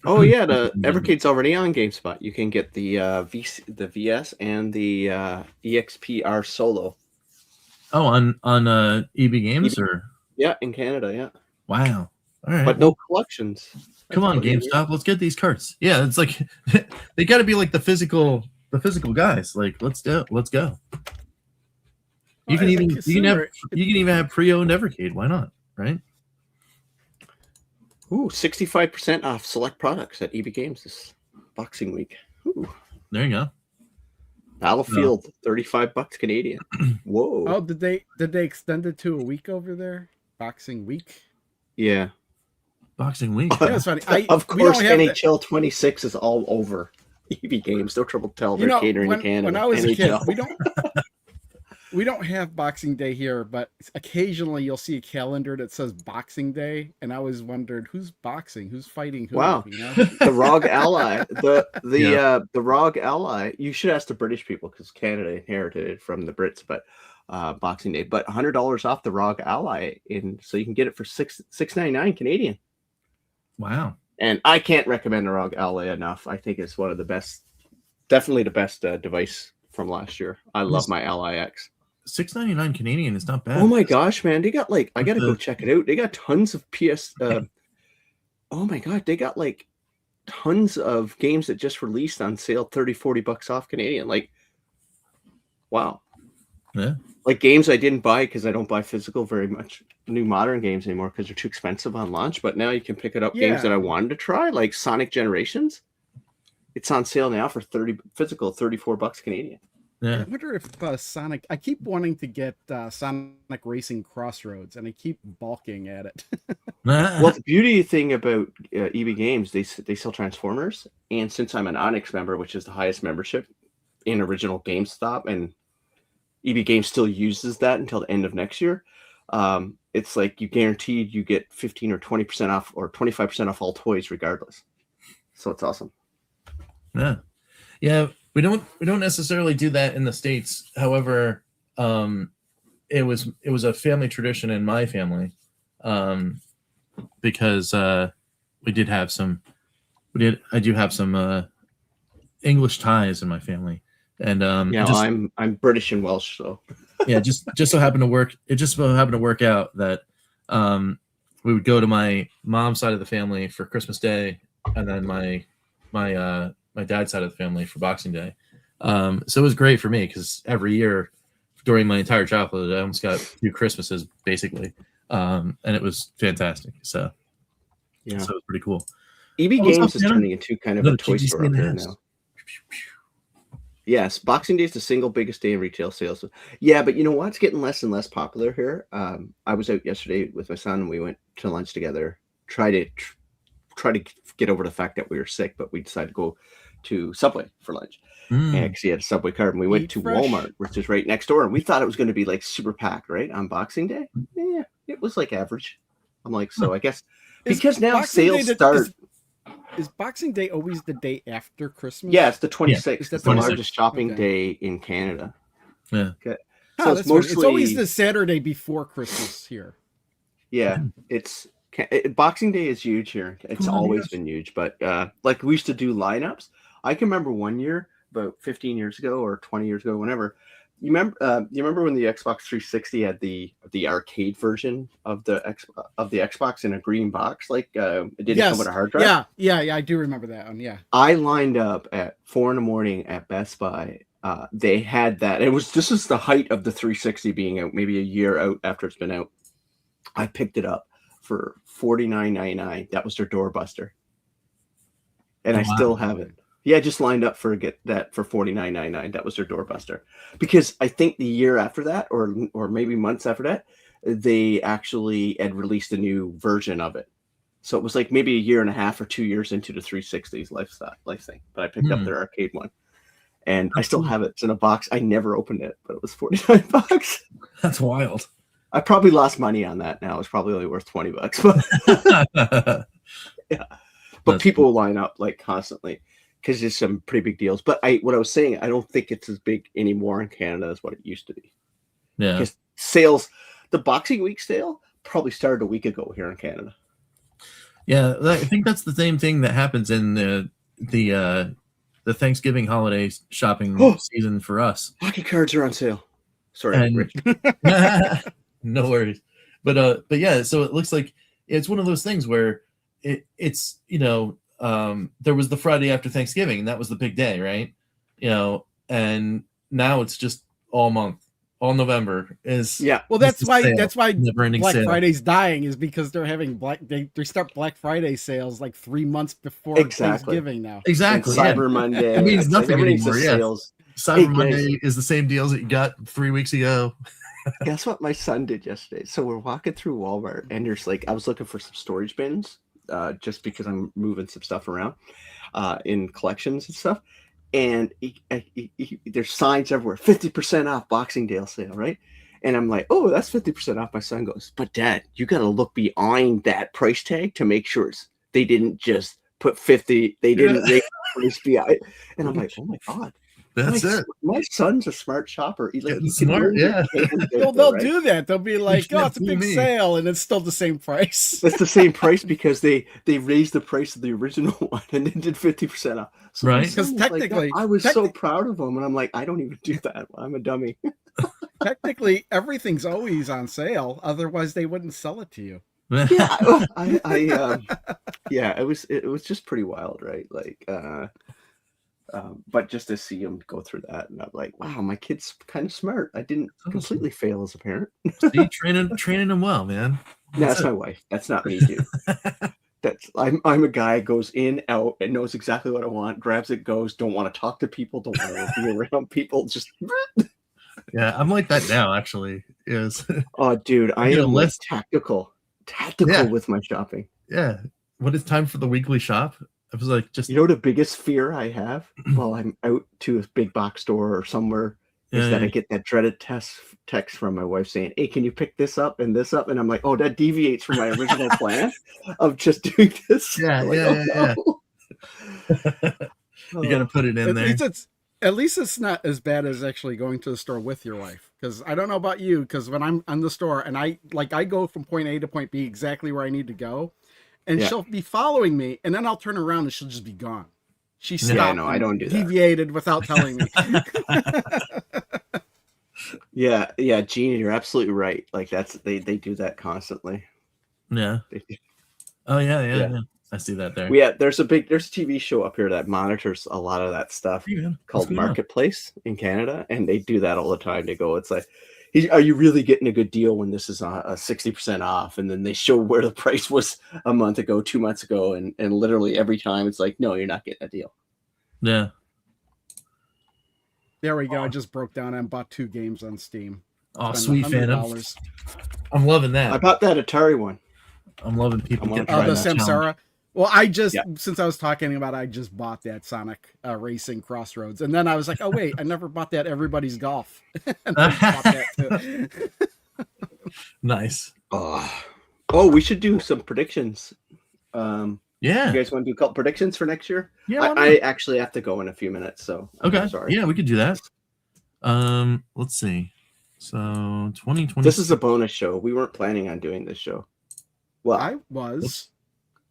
Oh yeah, the Evercade's already on GameSpot. You can get the VS and the EXPR Solo. Oh, on EB Games or yeah, in Canada, yeah. Wow. All right. But no collections. Come on, GameStop. Let's get these carts. Yeah, it's like they got to be like the physical the physical guys. Like, let's go. You Well, can as a even consumer, have pre-owned Evercade. Why not? Right? Ooh, 65% off select products at EB Games this Boxing Week. Ooh. There you go. Battlefield, $35 Canadian. Whoa. Oh, did they extend it to a week over there? Boxing Week. Yeah. Boxing Week. Yeah, it's funny. Of we don't course, have NHL 26 is all over EB Games. No trouble to tell. They're catering to Canada. When I was a kid, NHL. we don't have Boxing Day here, but occasionally you'll see a calendar that says Boxing Day, and I always wondered who's boxing, who's fighting who. Wow. You know? The ROG Ally, the ROG Ally. You should ask the British people because Canada inherited it from the Brits, but Boxing Day. But $100 off the ROG Ally, so you can get it for $6.99 Canadian. Wow. And I can't recommend the ROG Ally enough. I think it's one of the best, definitely the best device from last year. I love my Ally X. $6.99 Canadian is not bad. Oh my gosh, man! They got I gotta go check it out. They got tons of PS. Oh my god, they got tons of games that just released on sale, $30-$40 off Canadian. Wow. Yeah. Games I didn't buy because I don't buy physical very much. New modern games anymore because they're too expensive on launch. But now you can pick it up. Games that I wanted to try, like Sonic Generations. It's on sale now for $34 Canadian. Yeah. I wonder if Sonic. I keep wanting to get Sonic Racing Crossroads, and I keep balking at it. Well, the beauty thing about EB Games, they sell Transformers, and since I'm an Onyx member, which is the highest membership in original GameStop, and EB Games still uses that until the end of next year, it's you guaranteed you get 15 or 20% off or 25% off all toys regardless. So it's awesome. Yeah. We don't necessarily do that in the States. However, it was a family tradition in my family, because I do have some English ties in my family, and I'm British and Welsh, so yeah, just so happened to work. It just so happened to work out that we would go to my mom's side of the family for Christmas Day, and then my dad's side of the family for Boxing Day. So it was great for me because every year during my entire childhood, I almost got 2 Christmases basically, and it was fantastic. So yeah, so it was pretty cool. EB Games is turning into kind of a toy store up here now. Yes, Boxing Day is the single biggest day in retail sales. Yeah, but you know what? It's getting less and less popular here. I was out yesterday with my son, and we went to lunch together. Try to get over the fact that we were sick, but we decided to go to Subway for lunch. Because he had a Subway card, and we went to Walmart, which is right next door, and we thought it was going to be super packed, right, on Boxing Day. Yeah, it was average. I'm so I guess because now sales start. Is Boxing Day always the day after Christmas? Yeah, it's the 26th. Yeah. It's the largest shopping day in Canada. Yeah. Okay. So it's always the Saturday before Christmas here. Yeah, Boxing Day is huge here. It's always been huge, but we used to do lineups. I can remember one year, about 15 years ago or 20 years ago, whenever. You remember when the Xbox 360 had the arcade version of the Xbox in a green box, it didn't come with a hard drive. Yeah, I do remember that one. Yeah, I lined up at 4 a.m. at Best Buy. They had that. This is the height of the 360 being out, maybe a year out after it's been out. I picked it up for $49.99. That was their doorbuster, and I still have it. Yeah, just lined up for that for $49.99. That was their doorbuster, because I think the year after that, or maybe months after that, they actually had released a new version of it. So it was maybe a year and a half or 2 years into the 360's life thing. But I picked up their arcade one, and I still have it. It's in a box. I never opened it, but it was $49. That's wild. I probably lost money on that. Now it's probably only worth $20. But yeah, but people will line up constantly, because there's some pretty big deals. But what I was saying, I don't think it's as big anymore in Canada as what it used to be. Yeah. Because sales, the Boxing Week sale probably started a week ago here in Canada. Yeah, I think that's the same thing that happens in the Thanksgiving holiday shopping season for us. Hockey cards are on sale. Sorry, Rich. No worries. But yeah, so it looks like it's one of those things where it's there was the Friday after Thanksgiving, and that was the big day, right? and now it's just all month, all November is. Yeah. Well, is that's the why sale, that's why never-ending Black sale. Friday's dying is because they're having they start Black Friday sales like 3 months before Exactly. Thanksgiving now. Exactly. And Cyber Monday. It means it's like nothing everything's anymore. a Yeah. sales. Cyber Hey, Monday guys. is the same deals that you got 3 weeks ago. Guess what my son did yesterday? So we're walking through Walmart, and there's like I was looking for some storage bins, just because I'm moving some stuff around, in collections and stuff. And there's signs everywhere, 50% off Boxing Day sale, right? And I'm like, oh, that's 50% off. My son goes, but Dad, you got to look behind that price tag to make sure they didn't just put 50. They didn't raise the price behind. And I'm like, oh my God. That's it. My son's a smart shopper. He's like, Getting he smart, can yeah. They'll do that. They'll be like, can't oh, it's a fool big me. sale, and it's still the same price. It's the same price because they raised the price of the original one and then did 50% off. So Right. Because like, technically, I was so proud of him, and I'm like, I don't even do that. I'm a dummy. technically, everything's always on sale. Otherwise, they wouldn't sell it to you. Yeah, yeah, it was just pretty wild, right? Like, but just to see him go through that, and I'm like, wow, my kid's kind of smart. I didn't completely fail as a parent. See, training him well, man. No, that's my wife. That's not me, dude. I'm a guy goes in, out, and knows exactly what I want, grabs it, goes, don't want to talk to people, don't want to be around people, just Yeah, I'm like that now, actually. Yes. oh dude, I get a am like list. tactical Yeah. with my shopping. Yeah. When it's time for the weekly shop, I was like, just You know the biggest fear I have while I'm out to a big box store or somewhere is that I get that dreaded text from my wife saying, hey, can you pick this up and this up? And I'm like, oh, that deviates from my original plan of just doing this. Yeah, like, yeah. You got to put it in there. At least it's not as bad as actually going to the store with your wife. Because I don't know about you, because when I'm in the store and I go from point A to point B exactly where I need to go, and she'll be following me, and then I'll turn around and she'll just be gone. She stopped. Yeah, no, I don't do that. Deviated without telling me. Yeah, Gene, you're absolutely right. Like they do that constantly. Yeah. Oh yeah. I see that there. Yeah, there's a TV show up here that monitors a lot of that stuff called Marketplace in Canada, and they do that all the time. They go, it's like, are you really getting a good deal when this is a 60% off? And then they show where the price was a month ago, 2 months ago, and literally every time it's like, no, you're not getting a deal. Yeah. There we go. I just broke down and bought 2 games on Steam. Oh, sweet $100. I'm loving that. I bought that Atari one. I'm loving people getting the Samsara. Well, since I was talking about it, I just bought that Sonic Racing Crossroads. And then I was like, oh, wait, I never bought that Everybody's Golf. And I bought that too. Nice. Oh, we should do some predictions. Yeah. You guys want to do a couple predictions for next year? Yeah. I actually have to go in a few minutes, so okay. Sorry. Yeah, we could do that. Let's see. So 2020. This is a bonus show. We weren't planning on doing this show. Well, I was.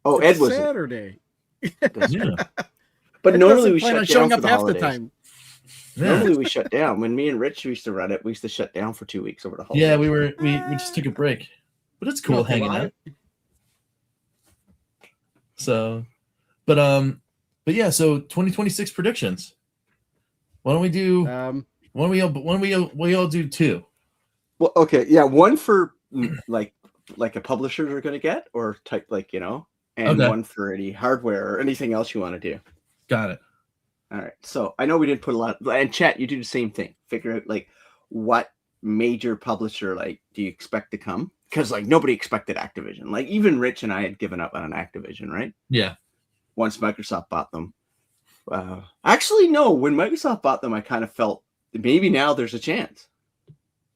Oh, Ed was Saturday. Yeah. But normally we shut down showing for up the half holidays. the time. Yeah. Normally we shut down. When me and Rich used to run it, we used to shut down for 2 weeks over the holidays. Yeah, we just took a break, but it's cool hanging out. So, but yeah. So 2026 predictions. Why don't we do? Why don't we all do 2? Well, okay, yeah, one for like a publisher are going to get, or type and one for any hardware or anything else you want to do. Got it. All right. So I know we didn't put a lot, and chat, you do the same thing. Figure out like what major publisher do you expect to come? Because nobody expected Activision. Like even Rich and I had given up on Activision, right? Yeah. Once Microsoft bought them. Actually, no. When Microsoft bought them, I kind of felt maybe now there's a chance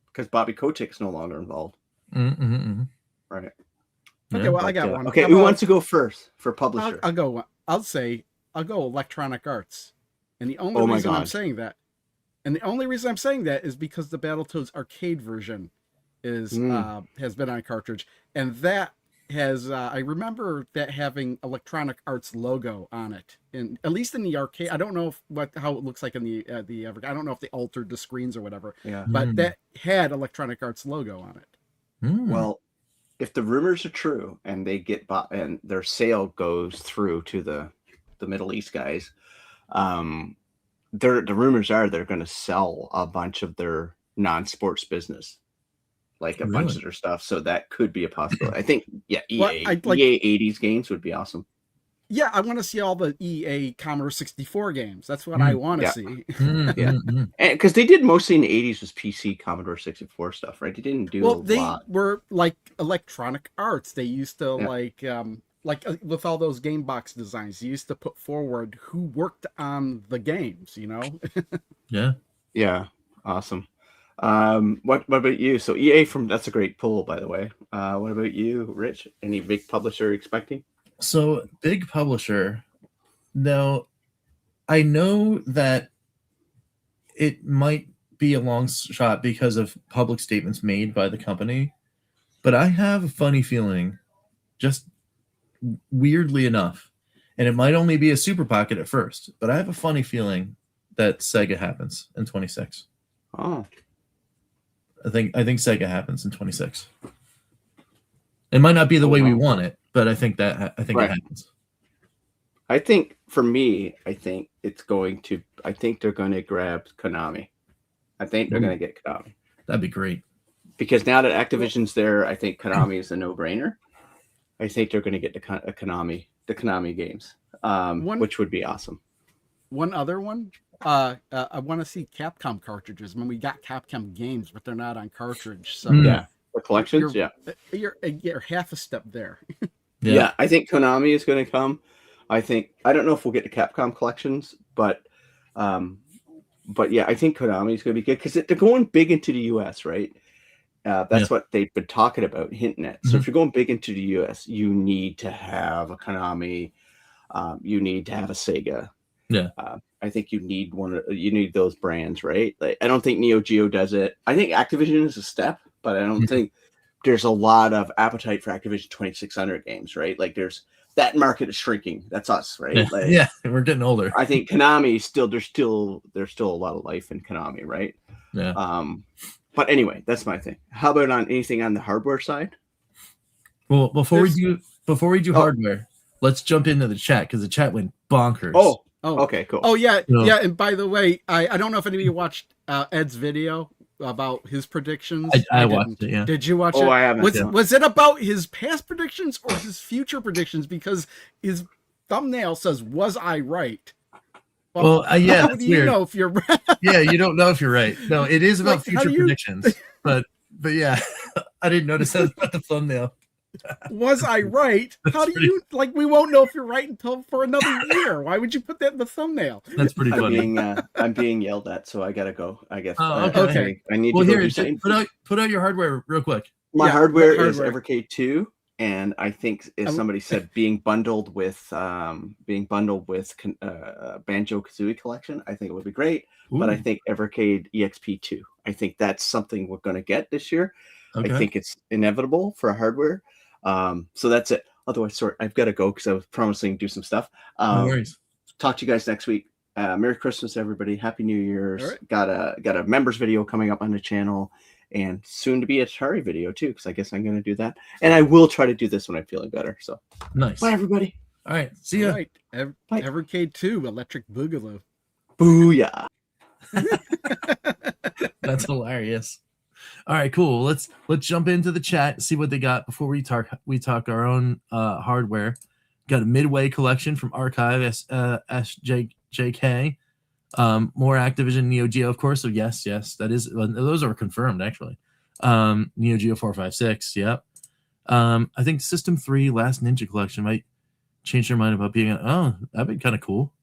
because Bobby Kotick's no longer involved. Right. Okay, well, I got one. Okay, who wants to go first for publisher? I'll go. I'll go Electronic Arts. And the only reason I'm saying that, is because the Battletoads arcade version has been on cartridge, and that has I remember that having Electronic Arts logo on it, and at least in the arcade. I don't know how it looks like in the Evercade. I don't know if they altered the screens or whatever. Yeah. But that had Electronic Arts logo on it. Well, if the rumors are true and they get bought and their sale goes through to the Middle East guys, the rumors are they're going to sell a bunch of their non-sports business, like a bunch Really? of their stuff. So that could be a possibility. I think, yeah, Well, EA 80s games would be awesome. Yeah, I want to see all the EA Commodore 64 games. That's what I want to Yeah. see. Yeah. And because they did mostly in the 80s was PC Commodore 64 stuff, right? They didn't do Well, a they lot. were like Electronic Arts. They used to like with all those game box designs, they used to put forward who worked on the games, you know? Yeah. Yeah. Awesome. What about you? So EA that's a great pull, by the way. What about you, Rich? Any big publisher you're expecting? So big publisher. Now, I know that it might be a long shot because of public statements made by the company, but I have a funny feeling, just weirdly enough, and it might only be a Super Pocket at first, but I have a funny feeling that Sega happens in 26. Oh, I think Sega happens in 26. It might not be the way we want it, but I think it happens. I think for me, I think they're going to grab Konami. I think they're going to get Konami. That'd be great. Because now that Activision's there, I think Konami is a no-brainer. I think they're going to get the Konami games, which would be awesome. One other one. I want to see Capcom cartridges. I mean, we got Capcom games, but they're not on cartridge. So yeah, the collections. You're half a step there. Yeah, I think Konami is going to come. I don't know if we'll get the Capcom collections, but yeah, I think Konami is going to be good because they're going big into the US, right? That's what they've been talking about, hinting at. So if you're going big into the US, you need to have a Konami, you need to have a Sega. Yeah. I think you need those brands, right? Like, I don't think Neo Geo does it. I think Activision is a step, but I don't think there's a lot of appetite for Activision 2600 games, right? Like that market is shrinking. That's us, right? Yeah, like, we're getting older. I think Konami there's still a lot of life in Konami, right? Yeah. But anyway, that's my thing. How about on anything on the hardware side? Well, before we do hardware, let's jump into the chat because the chat went bonkers. Oh, okay, cool. Oh yeah. And by the way, I don't know if anybody watched Ed's video about his predictions. I watched it. Yeah. Did you watch it? I haven't. Was it about his past predictions or his future predictions? Because his thumbnail says, "Was I right?" Well, yeah. How do you know if you're right? Yeah, you don't know if you're right. No, it is about future predictions. But yeah, I didn't notice that about the thumbnail. Was I right? How do you we won't know if you're right until for another year. Why would you put that in the thumbnail? That's pretty funny. I'm being yelled at, so I gotta go, I guess. Okay. I need to go here, put out your hardware real quick. My hardware is Evercade 2, and I think as somebody said, being bundled with Banjo Kazooie collection, I think it would be great. Ooh. But I think Evercade EXP 2. I think that's something we're gonna get this year. Okay. I think it's inevitable for hardware. So that's it. Otherwise, sorry, I've got to go because I was promising to do some stuff. No worries. Talk to you guys next week. Merry Christmas, everybody. Happy New Year's. Right. Got a members video coming up on the channel, and soon to be a Atari video too, because I guess I'm going to do that. And I will try to do this when I'm feeling better. So nice. Bye, everybody. All right. See ya. Right. Evercade 2, Electric Boogaloo. Booyah. That's hilarious. All right, cool. Let's jump into the chat, see what they got before we talk our own hardware. Got a Midway collection from Archive SJK. More Activision Neo Geo, of course. So yes, that is, those are confirmed actually. Neo Geo 456. Yep. I think System 3 Last Ninja collection might change their mind about being that'd be kind of cool.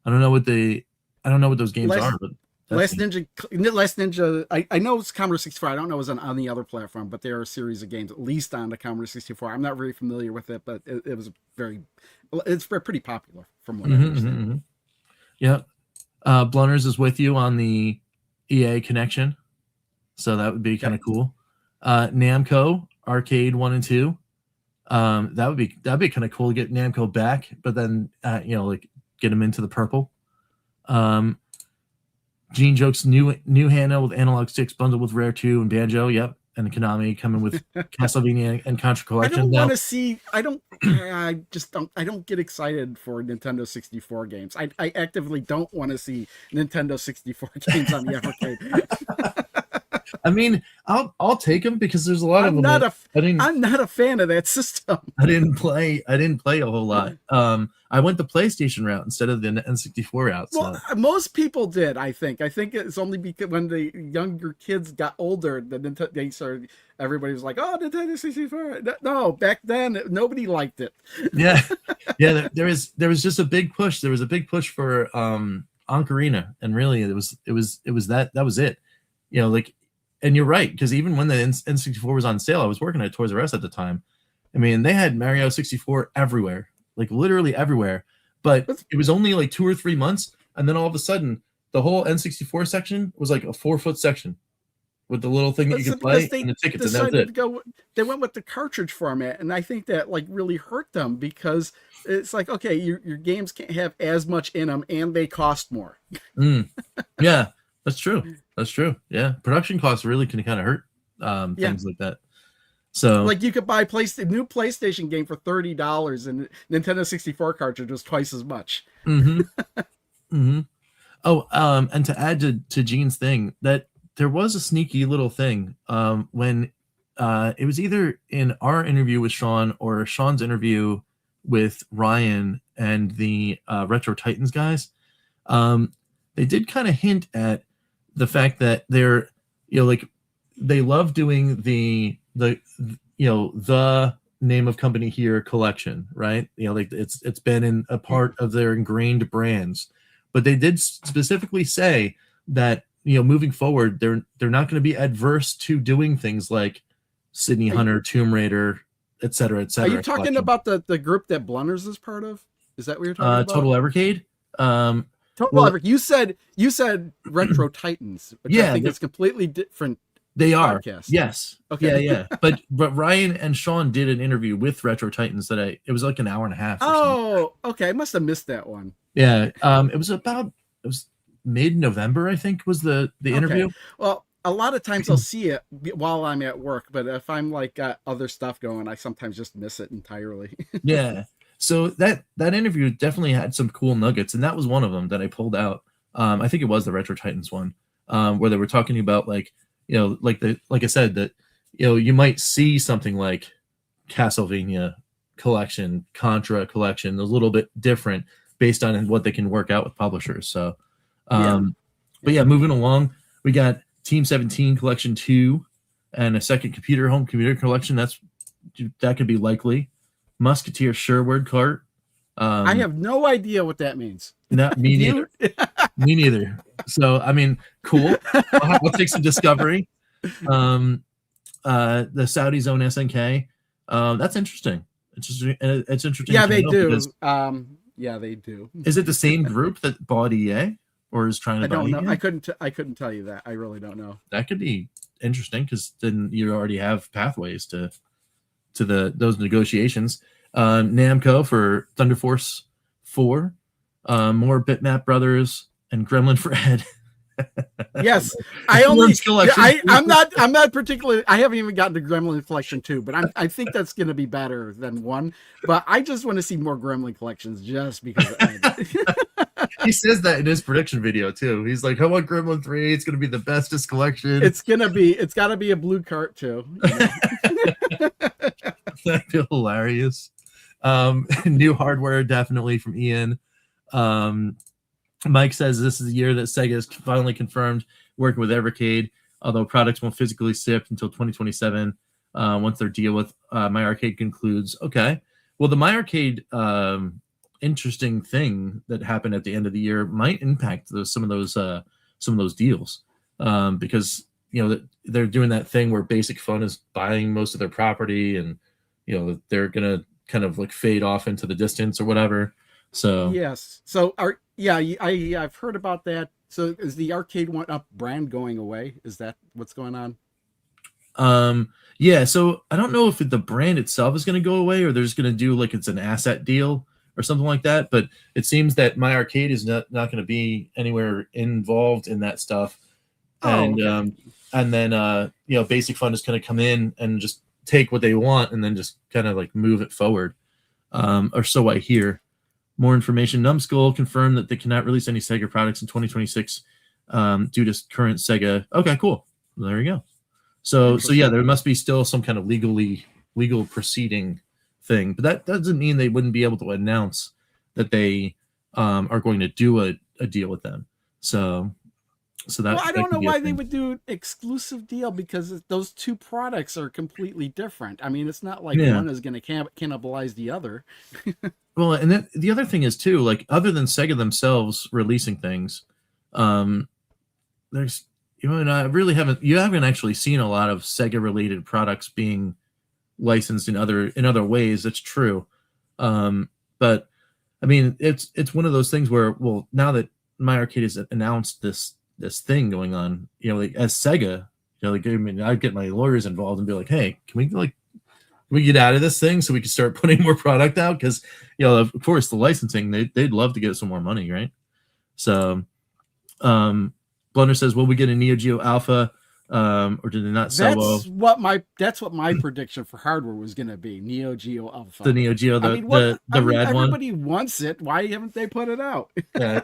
I don't know what those games are, but Last Ninja. I know it's Commodore 64. I don't know it was on the other platform, but there are a series of games, at least on the Commodore 64. I'm not very familiar with it, but it was it's pretty popular from what I understand. Yeah. Blunners is with you on the EA connection, so that would be kind of cool. Namco Arcade 1 and 2. That'd be kind of cool to get Namco back, but then get them into the purple. Genejoke's new handheld with analog sticks bundled with Rare 2 and Banjo. Yep. and Konami coming with Castlevania and Contra I Collection. don't Now, want to see. I don't. I just don't. I don't get excited for Nintendo 64 games. I actively don't want to see Nintendo 64 games on the Evercade. I mean, I'll take them because there's a lot of I'm them. not that I'm not a fan of that system. I didn't play a whole lot. I went the PlayStation route instead of the N64 route. So. Well, most people did. I think it's only because when the younger kids got older, they started. Everybody was like, "Oh, Nintendo 64." No, back then nobody liked it. Yeah. There was just a big push. There was a big push for Ocarina, and really it was that was it. You know, like, and you're right, because even when the N64 was on sale, I was working at Toys R Us at the time. I mean, they had Mario 64 everywhere, like literally everywhere. But it was only like 2 or 3 months, and then all of a sudden, the whole N64 section was like a 4-foot section with the little thing that you could play and the tickets, and that was it. They went with the cartridge format, and I think that like really hurt them because it's like, okay, your games can't have as much in them, and they cost more. Yeah, that's true. That's true. Yeah, production costs really can kind of hurt things like that. So, like, you could buy new PlayStation game for $30, and Nintendo 64 cartridge was twice as much. Oh, and to add to Gene's thing, that there was a sneaky little thing when it was either in our interview with Sean or Sean's interview with Ryan and the Retro Titans guys. They did kind of hint at the fact that they're, you know, like, they love doing the name of company here collection, right? You know, like it's been in a part of their ingrained brands, but they did specifically say that, you know, moving forward, they're not going to be adverse to doing things like Sydney Hunter, Tomb Raider, et cetera, et cetera. Are you talking about the group that Blunders is part of? Is that what you're talking about? Total Evercade. You said Retro Titans, which I think is completely different. They are. Podcast. Yes. Okay. Yeah. But Ryan and Sean did an interview with Retro Titans it was like an hour and a half. Okay. I must have missed that one. Yeah. It was mid-November, I think, was the interview. Well, a lot of times I'll see it while I'm at work, but if I'm like got other stuff going, I sometimes just miss it entirely. Yeah. So that interview definitely had some cool nuggets, and that was one of them that I pulled out. I think it was the Retro Titans one, where they were talking about, like, you know, like I said, that, you know, you might see something like Castlevania collection, Contra collection, a little bit different based on what they can work out with publishers. So, but yeah, moving along, we got Team 17 Collection 2 and a second home computer collection. That could be likely. Musketeer Sherwood cart. I have no idea what that means. Not me neither. Me neither. So, I mean, cool. We'll take some discovery. The Saudi Zone SNK. That's interesting. It's interesting. Yeah, they do. Yeah, they do. Is it the same group that bought EA, or is trying to buy EA? I couldn't tell you that. I really don't know. That could be interesting, because then you already have pathways to those negotiations. Namco for Thunder Force 4, more Bitmap Brothers, and Gremlin for Ed. Yes, I'm not particularly. I haven't even gotten to Gremlin Collection 2, but I think that's going to be better than 1. But I just want to see more Gremlin collections, just because of Ed. He says that in his prediction video too. He's like, "I want Gremlin 3. It's going to be the bestest collection. It's got to be a blue cart too." You know? That'd be hilarious. New hardware, definitely, from Ian. Mike says this is the year that Sega has finally confirmed working with Evercade, although products won't physically ship until 2027 once their deal with My Arcade concludes. Okay. Well, the My Arcade interesting thing that happened at the end of the year might impact some of those deals, because, you know, they're doing that thing where Basic Fun is buying most of their property, and, you know, they're gonna kind of like fade off into the distance or whatever. So yes. So I've heard about that. So is the Arcade One Up brand going away? Is that what's going on? Yeah. So I don't know if the brand itself is going to go away, or they're just going to do like it's an asset deal or something like that. But it seems that My Arcade is not going to be anywhere involved in that stuff. And and then Basic Fun is going to come in and just take what they want and then just kind of like move it forward, or so I hear. More information. Numbskull confirmed that they cannot release any Sega products in 2026 due to current Sega. Okay, cool. Well, there you go. So yeah, there must be still some kind of legal proceeding thing, but that doesn't mean they wouldn't be able to announce that they are going to do a deal with them. So that. Well, I don't know why they would do an exclusive deal, because those two products are completely different. I mean, it's not like one is going to cannibalize the other. Well, and then the other thing is too, like, other than Sega themselves releasing things, there's and I really haven't actually seen a lot of Sega related products being licensed in other ways. That's true, but I mean, it's one of those things where, well, now that My Arcade has announced this thing going on, like, as Sega, like, I mean, I'd get my lawyers involved and be like, hey, can we get out of this thing so we can start putting more product out? Because, of course, the licensing, they'd love to get some more money, right? So, Blunder says, will we get a Neo Geo Alpha, or did they not sell well? That's what my prediction for hardware was going to be. Neo Geo Alpha. The Neo Geo, the red one. Everybody wants it. Why haven't they put it out?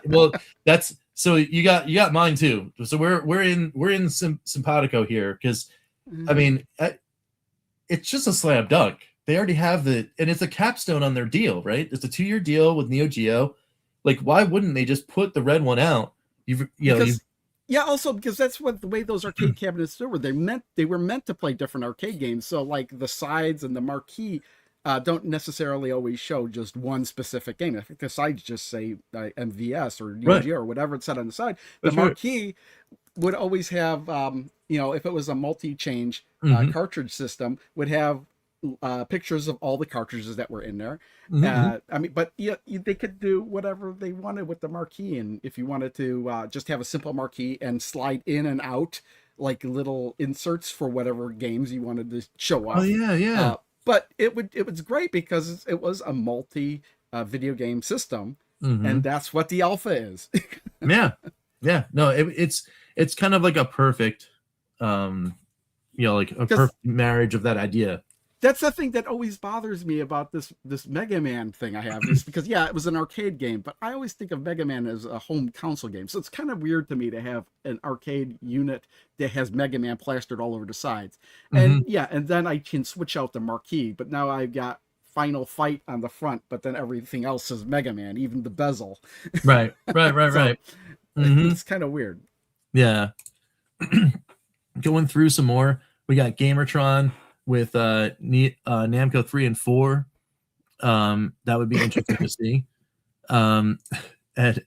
Well, that's so you got mine too. So we're in simpatico here, because I mean, it's just a slam dunk. They already have and it's a capstone on their deal, right? It's a 2-year deal with Neo Geo. Like, why wouldn't they just put the red one out? Also because that's the way those arcade cabinets were. They were meant to play different arcade games. So, like, the sides and the marquee don't necessarily always show just one specific game. I think the sides just say MVS or Neo Geo or whatever it said on the side. The marquee would always have, if it was a multi-change cartridge system, would have pictures of all the cartridges that were in there. I mean, but they could do whatever they wanted with the marquee. And if you wanted to just have a simple marquee and slide in and out like little inserts for whatever games you wanted to show off. Oh yeah. But it was great because it was a multi video game system, and that's what the Alpha is. Yeah. No, it's kind of like a perfect, like a perfect marriage of that idea. That's the thing that always bothers me about this Mega Man thing I have, is because, it was an arcade game, but I always think of Mega Man as a home console game. So it's kind of weird to me to have an arcade unit that has Mega Man plastered all over the sides. And and then I can switch out the marquee, but now I've got Final Fight on the front, but then everything else is Mega Man, even the bezel. Right. It's kind of weird. Yeah. Going through some more, we got Gamertron with Namco 3 and 4. That would be interesting to see. Ed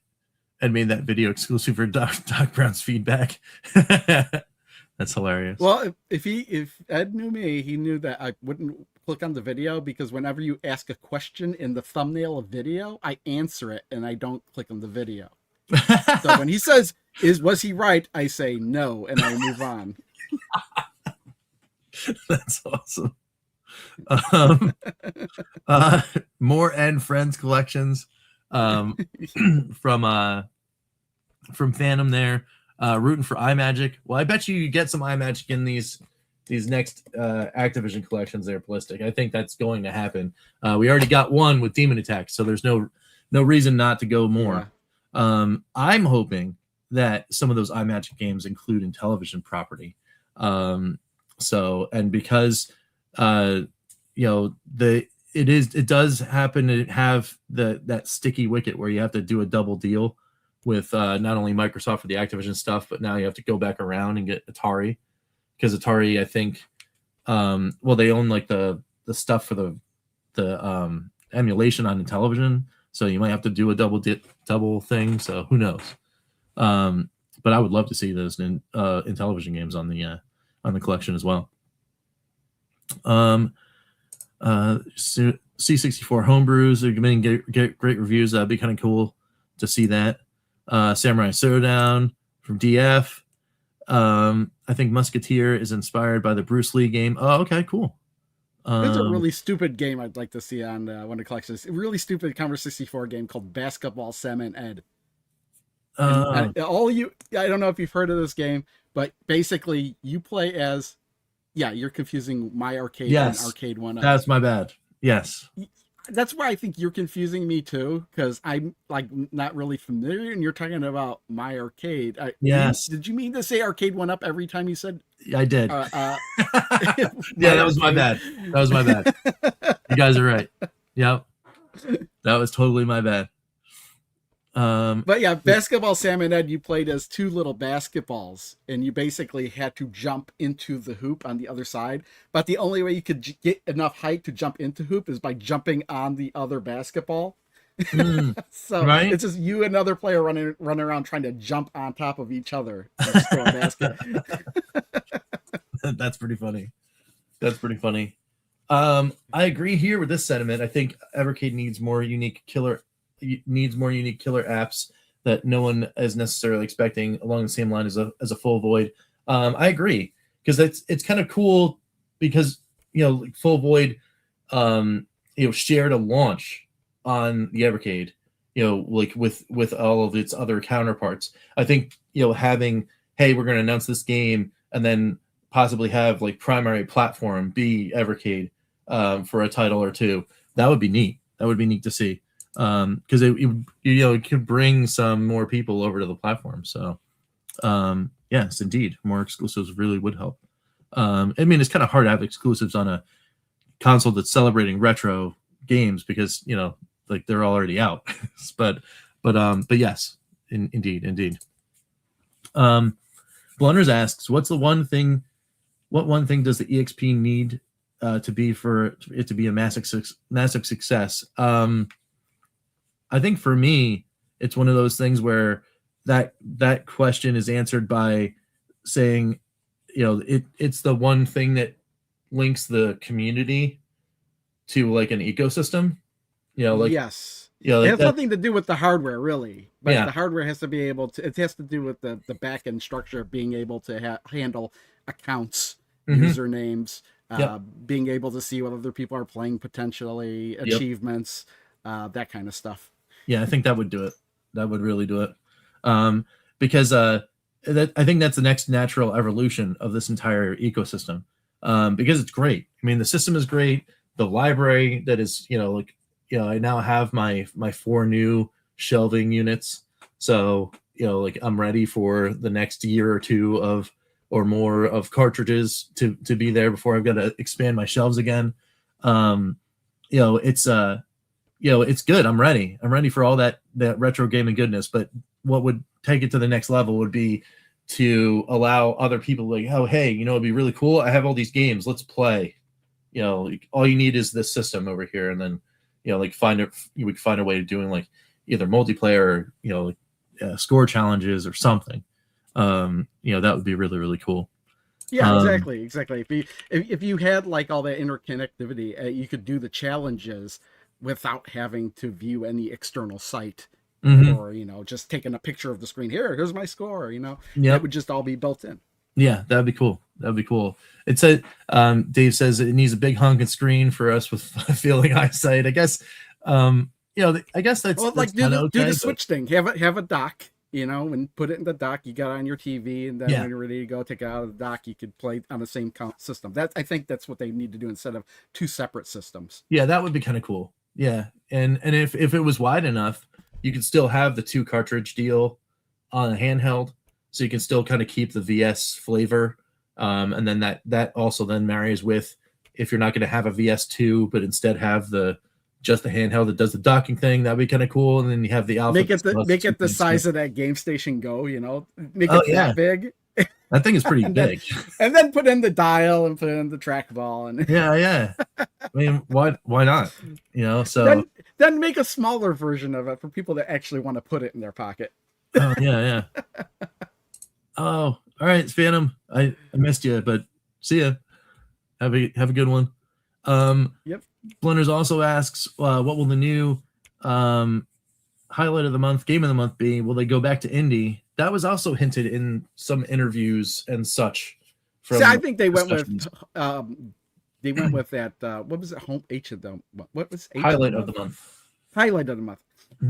made that video exclusive for Doc Brown's feedback. That's hilarious. Well, if Ed knew me, he knew that I wouldn't click on the video, because whenever you ask a question in the thumbnail of video, I answer it and I don't click on the video. So when he says, was he right? I say no, and I move on. That's awesome. More and Friends collections from Phantom there, rooting for iMagic. Well, I bet you get some iMagic in these next Activision collections there, Ballistic. I think that's going to happen. We already got one with Demon Attack, so there's no reason not to go more. I'm hoping that some of those iMagic games include in television property. So, and because it does happen to have that sticky wicket where you have to do a double deal with not only Microsoft for the Activision stuff, but now you have to go back around and get Atari, because Atari, I think, they own like the stuff for the emulation on the television, so you might have to do a double thing. So who knows? But I would love to see those in television games on the collection as well. C64 homebrews are getting great reviews. That'd be kind of cool to see that. Samurai Showdown from DF. I think Musketeer is inspired by the Bruce Lee game. Oh, okay, cool. There's a really stupid game I'd like to see on one of the collections. A really stupid Commodore 64 game called Basketball Sam and Ed. I don't know if you've heard of this game, but basically you play as, yeah, you're confusing My Arcade Yes. and Arcade 1 Up. That's my bad. Yes. That's why I think you're confusing me too, because I'm like not really familiar, and you're talking about My Arcade. Yes. Did you mean to say Arcade 1 Up every time you said? I did. Yeah, that was my bad. That was my bad. You guys are right. Yep. That was totally my bad. But yeah, Basketball Sam and Ed, you played as two little basketballs, and you basically had to jump into the hoop on the other side. But the only way you could get enough height to jump into hoop is by jumping on the other basketball. So right? It's just you and another player running around trying to jump on top of each other and score a basket. That's pretty funny. That's pretty funny. I agree here with this sentiment. I think Evercade needs more unique killer apps that no one is necessarily expecting along the same line as a Full Void. I agree, because it's kind of cool because like Full Void shared a launch on the Evercade, like with all of its other counterparts. I think having, hey, we're going to announce this game and then possibly have like primary platform be Evercade for a title or two, that would be neat. That would be neat to see. Because it could bring some more people over to the platform. So yes, indeed, more exclusives really would help. I mean, it's kind of hard to have exclusives on a console that's celebrating retro games because like they're already out. but yes, indeed. Blunders asks, what one thing does the EXP need to be for it to be a massive success? I think for me, it's one of those things where that question is answered by saying, it's the one thing that links the community to like an ecosystem. Yes. Like it has nothing to do with the hardware, really. But Yeah. the hardware has to be able to. It has to do with the back end structure of being able to handle accounts, usernames, being able to see what other people are playing potentially, achievements, that kind of stuff. Yeah, I think that would do it. That would really do it. Because I think that's the next natural evolution of this entire ecosystem. Because it's great. I mean, the system is great. The library that is, I now have my 4 new shelving units. So, like I'm ready for the next year or two or more of cartridges to be there before I've got to expand my shelves again. It's good. I'm ready for all that retro gaming goodness. But what would take it to the next level would be to allow other people like, oh, hey, it'd be really cool. I have all these games. Let's play. All you need is this system over here. And then, we could find a way of doing like either multiplayer, or, score challenges or something. That would be really, really cool. Yeah, exactly. If you had like all that interconnectivity, you could do the challenges without having to view any external site or just taking a picture of the screen. Here's my score. That would just all be built in. Yeah, that'd be cool. It said Dave says it needs a big honking screen for us with failing eyesight. I guess I guess that's like do the Switch thing. Have a dock, and put it in the dock. You got it on your TV, and then when you're ready to go, take it out of the dock. You could play on the same system. I think that's what they need to do instead of 2 separate systems. Yeah, that would be kind of cool. Yeah, and if it was wide enough, you could still have the 2 cartridge deal on a handheld, so you can still kind of keep the VS flavor. And then that also then marries with if you're not going to have a VS2, but instead have just the handheld that does the docking thing, that'd be kind of cool. And then you have the Alpha. Make it the size of that Game Station Go. Make it that big. That thing is pretty big. And then put in the dial and put in the trackball and yeah. I mean, why not? So then make a smaller version of it for people that actually want to put it in their pocket. Oh yeah. Oh, all right, Phantom. I missed you, but see ya. Have a good one. Yep. Blunders also asks, what will the new highlight of the month, game of the month be? Will they go back to indie? That was also hinted in some interviews and such. I think they went with that. What was it? Home H of them. What was H highlight of the month? Highlight of the month.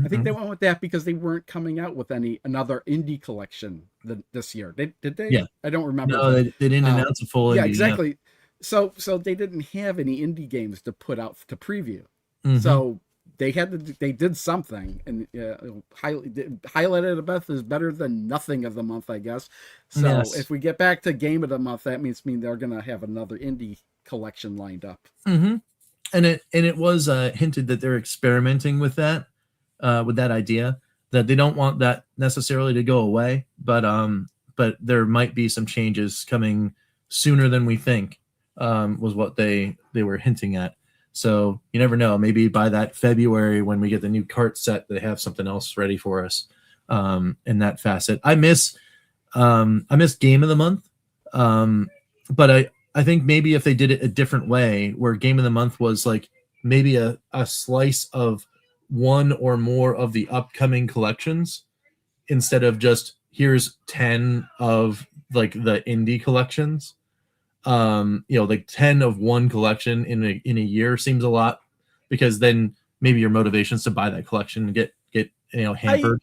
I think they went with that because they weren't coming out with another indie collection this year. Did they? Yeah. I don't remember. No, they didn't announce a full Yeah, indie. exactly. So they didn't have any indie games to put out to preview. Mhm. So they did something, and highlighted of month is better than nothing of the month, I guess. So Yes. if we get back to game of the month, that means they're gonna have another indie collection lined up. Mm-hmm. And it was hinted that they're experimenting with that idea, that they don't want that necessarily to go away, but there might be some changes coming sooner than we think, was what they were hinting at. So you never know. Maybe by that February, when we get the new cart set, they have something else ready for us in that facet. I miss Game of the Month, but I think maybe if they did it a different way, where Game of the Month was like maybe a slice of one or more of the upcoming collections, instead of just here's 10 of like the indie collections. Like 10 of one collection in a year seems a lot, because then maybe your motivations to buy that collection get hampered.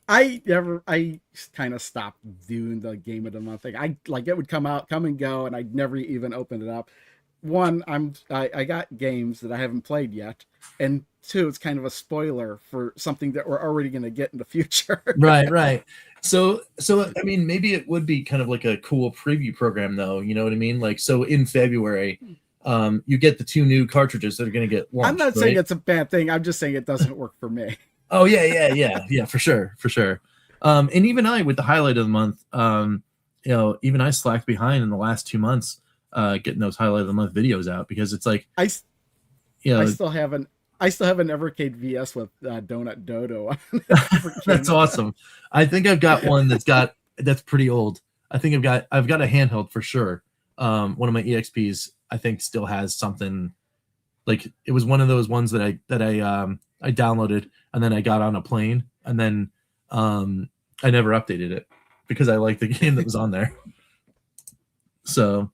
I kind of stopped doing the game of the month thing. It would come and go, and I'd never even opened it up. One, I got games that I haven't played yet, and two, it's kind of a spoiler for something that we're already going to get in the future. Right. So I mean, maybe it would be kind of like a cool preview program, though. You know what I mean? Like, so in February, you get the 2 new cartridges that are going to get launched. I'm not saying it's a bad thing. I'm just saying it doesn't work for me. Oh yeah, for sure. And even I, with the highlight of the month, even I slacked behind in the last 2 months, getting those highlight of the month videos out, because it's like, I still have an Evercade VS with Donut Dodo. That's awesome. I think I've got one that's pretty old. I think I've got a handheld for sure. One of my EXPs, I think, still has something. Like, it was one of those ones that I downloaded, and then I got on a plane, and then I never updated it because I liked the game that was on there. So,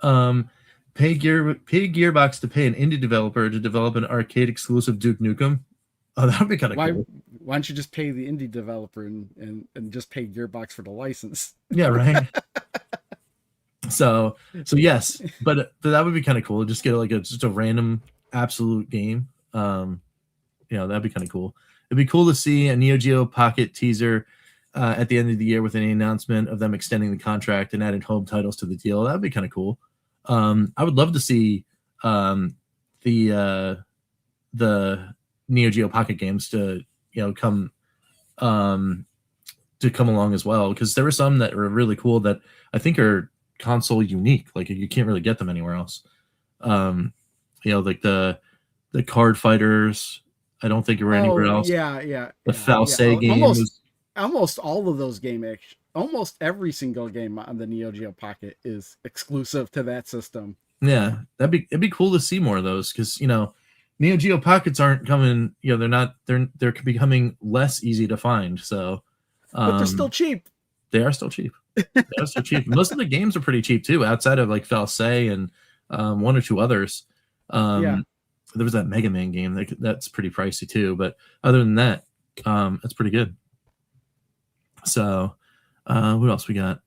pay Gearbox to pay an indie developer to develop an arcade exclusive Duke Nukem. Oh, that would be kind of cool. Why don't you just pay the indie developer and just pay Gearbox for the license? Yeah, right. So yes, but that would be kind of cool. Just get just a random absolute game. That'd be kind of cool. It'd be cool to see a Neo Geo Pocket teaser at the end of the year with any announcement of them extending the contract and adding home titles to the deal. That'd be kind of cool. I would love to see the Neo Geo Pocket games to come along as well, because there were some that were really cool that I think are console unique. Like, you can't really get them anywhere else. Like the Card Fighters, I don't think were anywhere else. Yeah. The False game. Almost all of those games, almost every single game on the Neo Geo Pocket is exclusive to that system. Yeah, it'd be cool to see more of those, because Neo Geo Pockets aren't coming. They're becoming less easy to find. So, but they're still cheap. They are still cheap. Most of the games are pretty cheap too, outside of like False and one or two others. There was that Mega Man game that's pretty pricey too, but other than that, it's pretty good. So, what else we got?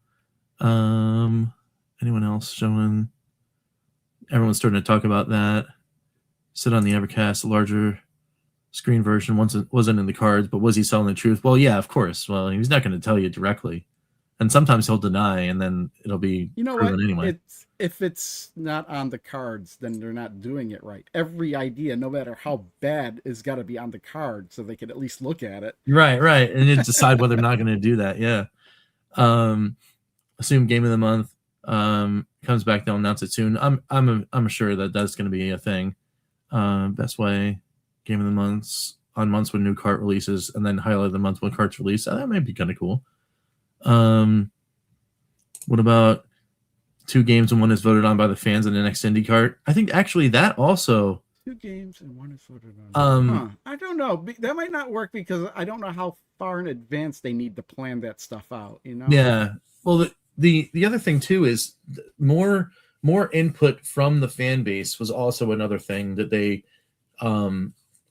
Anyone else showing? Everyone's starting to talk about that. Said on the Evercast, a larger screen version wasn't in the cards, but was he selling the truth? Well, yeah, of course. Well, he's not going to tell you directly, and sometimes he'll deny, and then it'll be proven anyway. If it's not on the cards, then they're not doing it right. Every idea, no matter how bad, is got to be on the card so they can at least look at it. Right, and then decide whether they're not going to do that. Yeah. Assume Game of the Month comes back. They'll announce it soon. I'm sure that's going to be a thing. Best way, Game of the Months on months when new cart releases, and then highlight the month when carts release. That might be kind of cool. What about 2 games and 1 is voted on by the fans in the next indie cart? I think actually that also 2 games and 1 is voted on. I don't know. That might not work because I don't know how far in advance they need to plan that stuff out. Yeah. Well, the other thing too is more input from the fan base was also another thing that they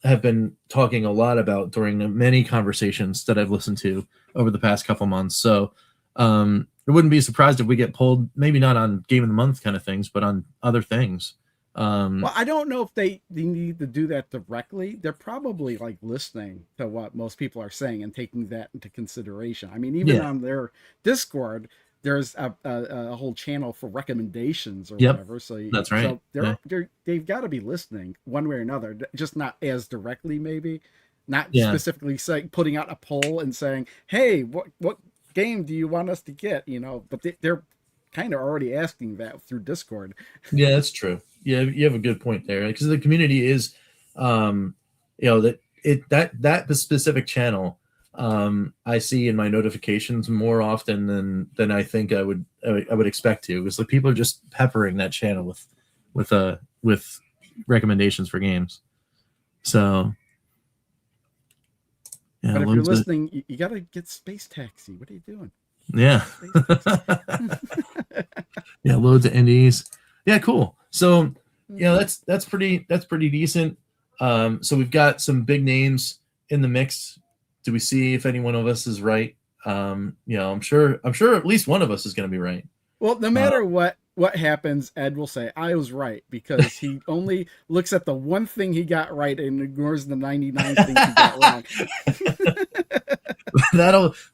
have been talking a lot about during the many conversations that I've listened to over the past couple months. So I wouldn't be surprised if we get pulled, maybe not on Game of the Month kind of things, but on other things. Well, I don't know if they need to do that directly. They're probably like listening to what most people are saying and taking that into consideration. I mean, even on their Discord, there's a whole channel for recommendations or whatever. So that's right. So they've got to be listening one way or another, just not as directly, maybe not specifically saying, putting out a poll and saying, "Hey, what game do you want us to get?" You know, but they're kind of already asking that through Discord. Yeah, that's true. Yeah, you have a good point there, because the community is, that specific channel. I see in my notifications more often than I think I would expect to. It's like people are just peppering that channel with recommendations for games. So, yeah, but if you're listening, you got to get Space Taxi. What are you doing? Yeah. Yeah, loads of indies. Yeah, cool. So, that's pretty decent. So we've got some big names in the mix. Do we see if any one of us is right? I'm sure at least one of us is going to be right. Well, no matter what happens, Ed will say, "I was right," because he only looks at the one thing he got right and ignores the 99 things he got wrong.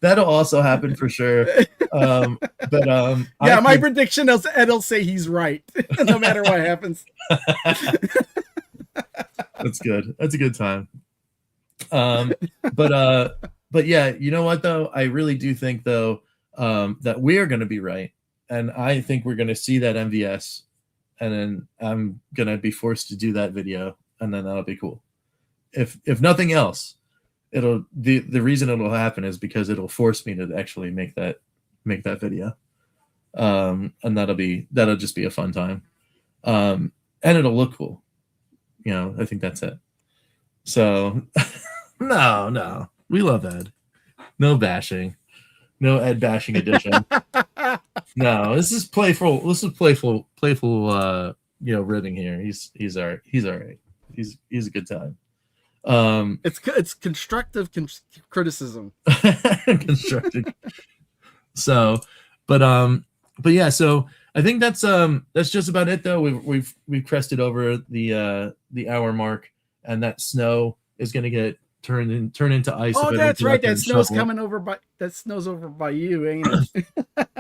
That'll also happen for sure. My prediction is Ed'll say he's right, no matter what happens. That's good. That's a good time. But yeah, you know what though? I really do think though that we're going to be right, and I think we're going to see that MVS, and then I'm going to be forced to do that video, and then that'll be cool. If nothing else, the reason it'll happen is because it'll force me to actually make that video, and that'll just be a fun time, and it'll look cool. I think that's it. So no, we love Ed. No bashing, no Ed bashing edition. No, this is playful. This is playful. Ribbing here. He's all right. He's a good time. It's constructive criticism. Constructive. So, but yeah. So I think that's just about it though. We've crested over the hour mark, and that snow is going to get turn into ice. Oh, that's right. That snow's coming over by you, ain't it?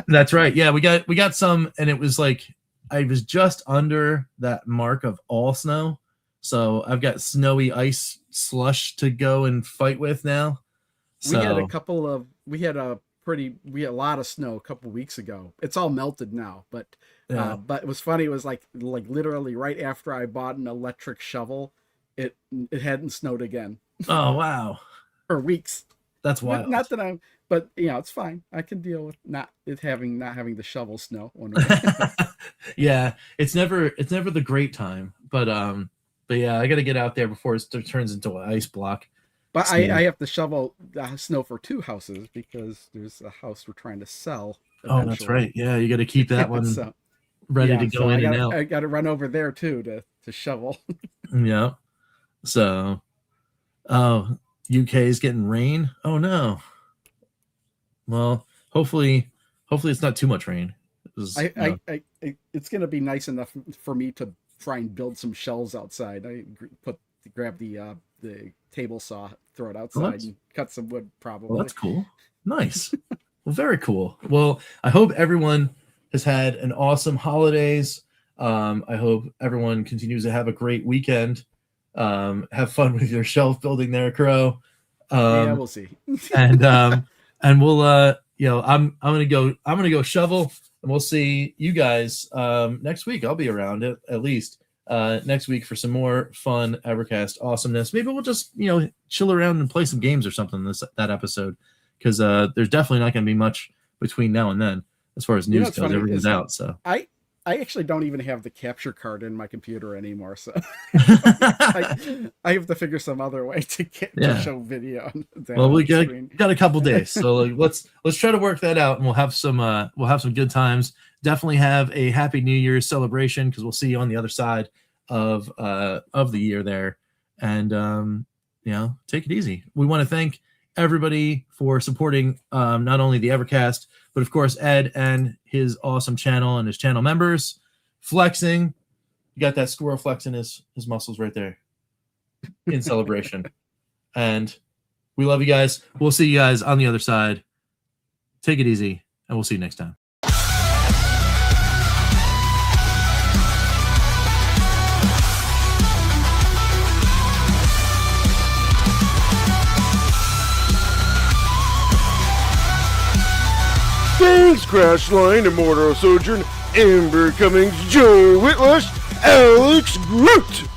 That's right. Yeah, we got some, and it was like I was just under that mark of all snow. So I've got snowy ice slush to go and fight with now. So, we had a lot of snow a couple weeks ago. It's all melted now, but it was funny. It was like literally right after I bought an electric shovel, it hadn't snowed again. Oh wow! For weeks. That's wild. Not that but it's fine. I can deal with not having the shovel snow. Yeah, it's never the great time, but yeah, I got to get out there before it turns into an ice block. But so, I have to shovel snow for 2 houses because there's a house we're trying to sell. Eventually. Oh, that's right. Yeah, you got to keep that one ready to go in and out. I got to run over there too to shovel. Yeah. So, UK is getting rain. Oh no. Well, hopefully it's not too much rain. It's going to be nice enough for me to try and build some shelves outside. I grab the table saw, throw it outside, and cut some wood. Probably. Well, that's cool. Nice. Well, very cool. Well, I hope everyone has had an awesome holidays. I hope everyone continues to have a great weekend. Have fun with your shelf building there, Crow. Yeah, we'll see. and we'll I'm gonna go shovel, and we'll see you guys next week. I'll be around at least next week for some more fun Evercast awesomeness. Maybe we'll just chill around and play some games or something that episode, because there's definitely not going to be much between now and then as far as news goes. Everything's out. So I actually don't even have the capture card in my computer anymore, so I have to figure some other way to show video. Well, we got a couple days, so let's try to work that out, and we'll have some good times. Definitely have a happy New Year's celebration, because we'll see you on the other side of the year there, and take it easy. We want to thank everybody for supporting not only the Evercast, but of course Ed and his awesome channel and his channel members. Flexing, you got that squirrel flexing his muscles right there in celebration. And we love you guys. We'll see you guys on the other side. Take it easy, and we'll see you next time. Thanks, Crashline, Immortal Sojourn, Amber Cummings, Joe Whitlush, Alex Groot.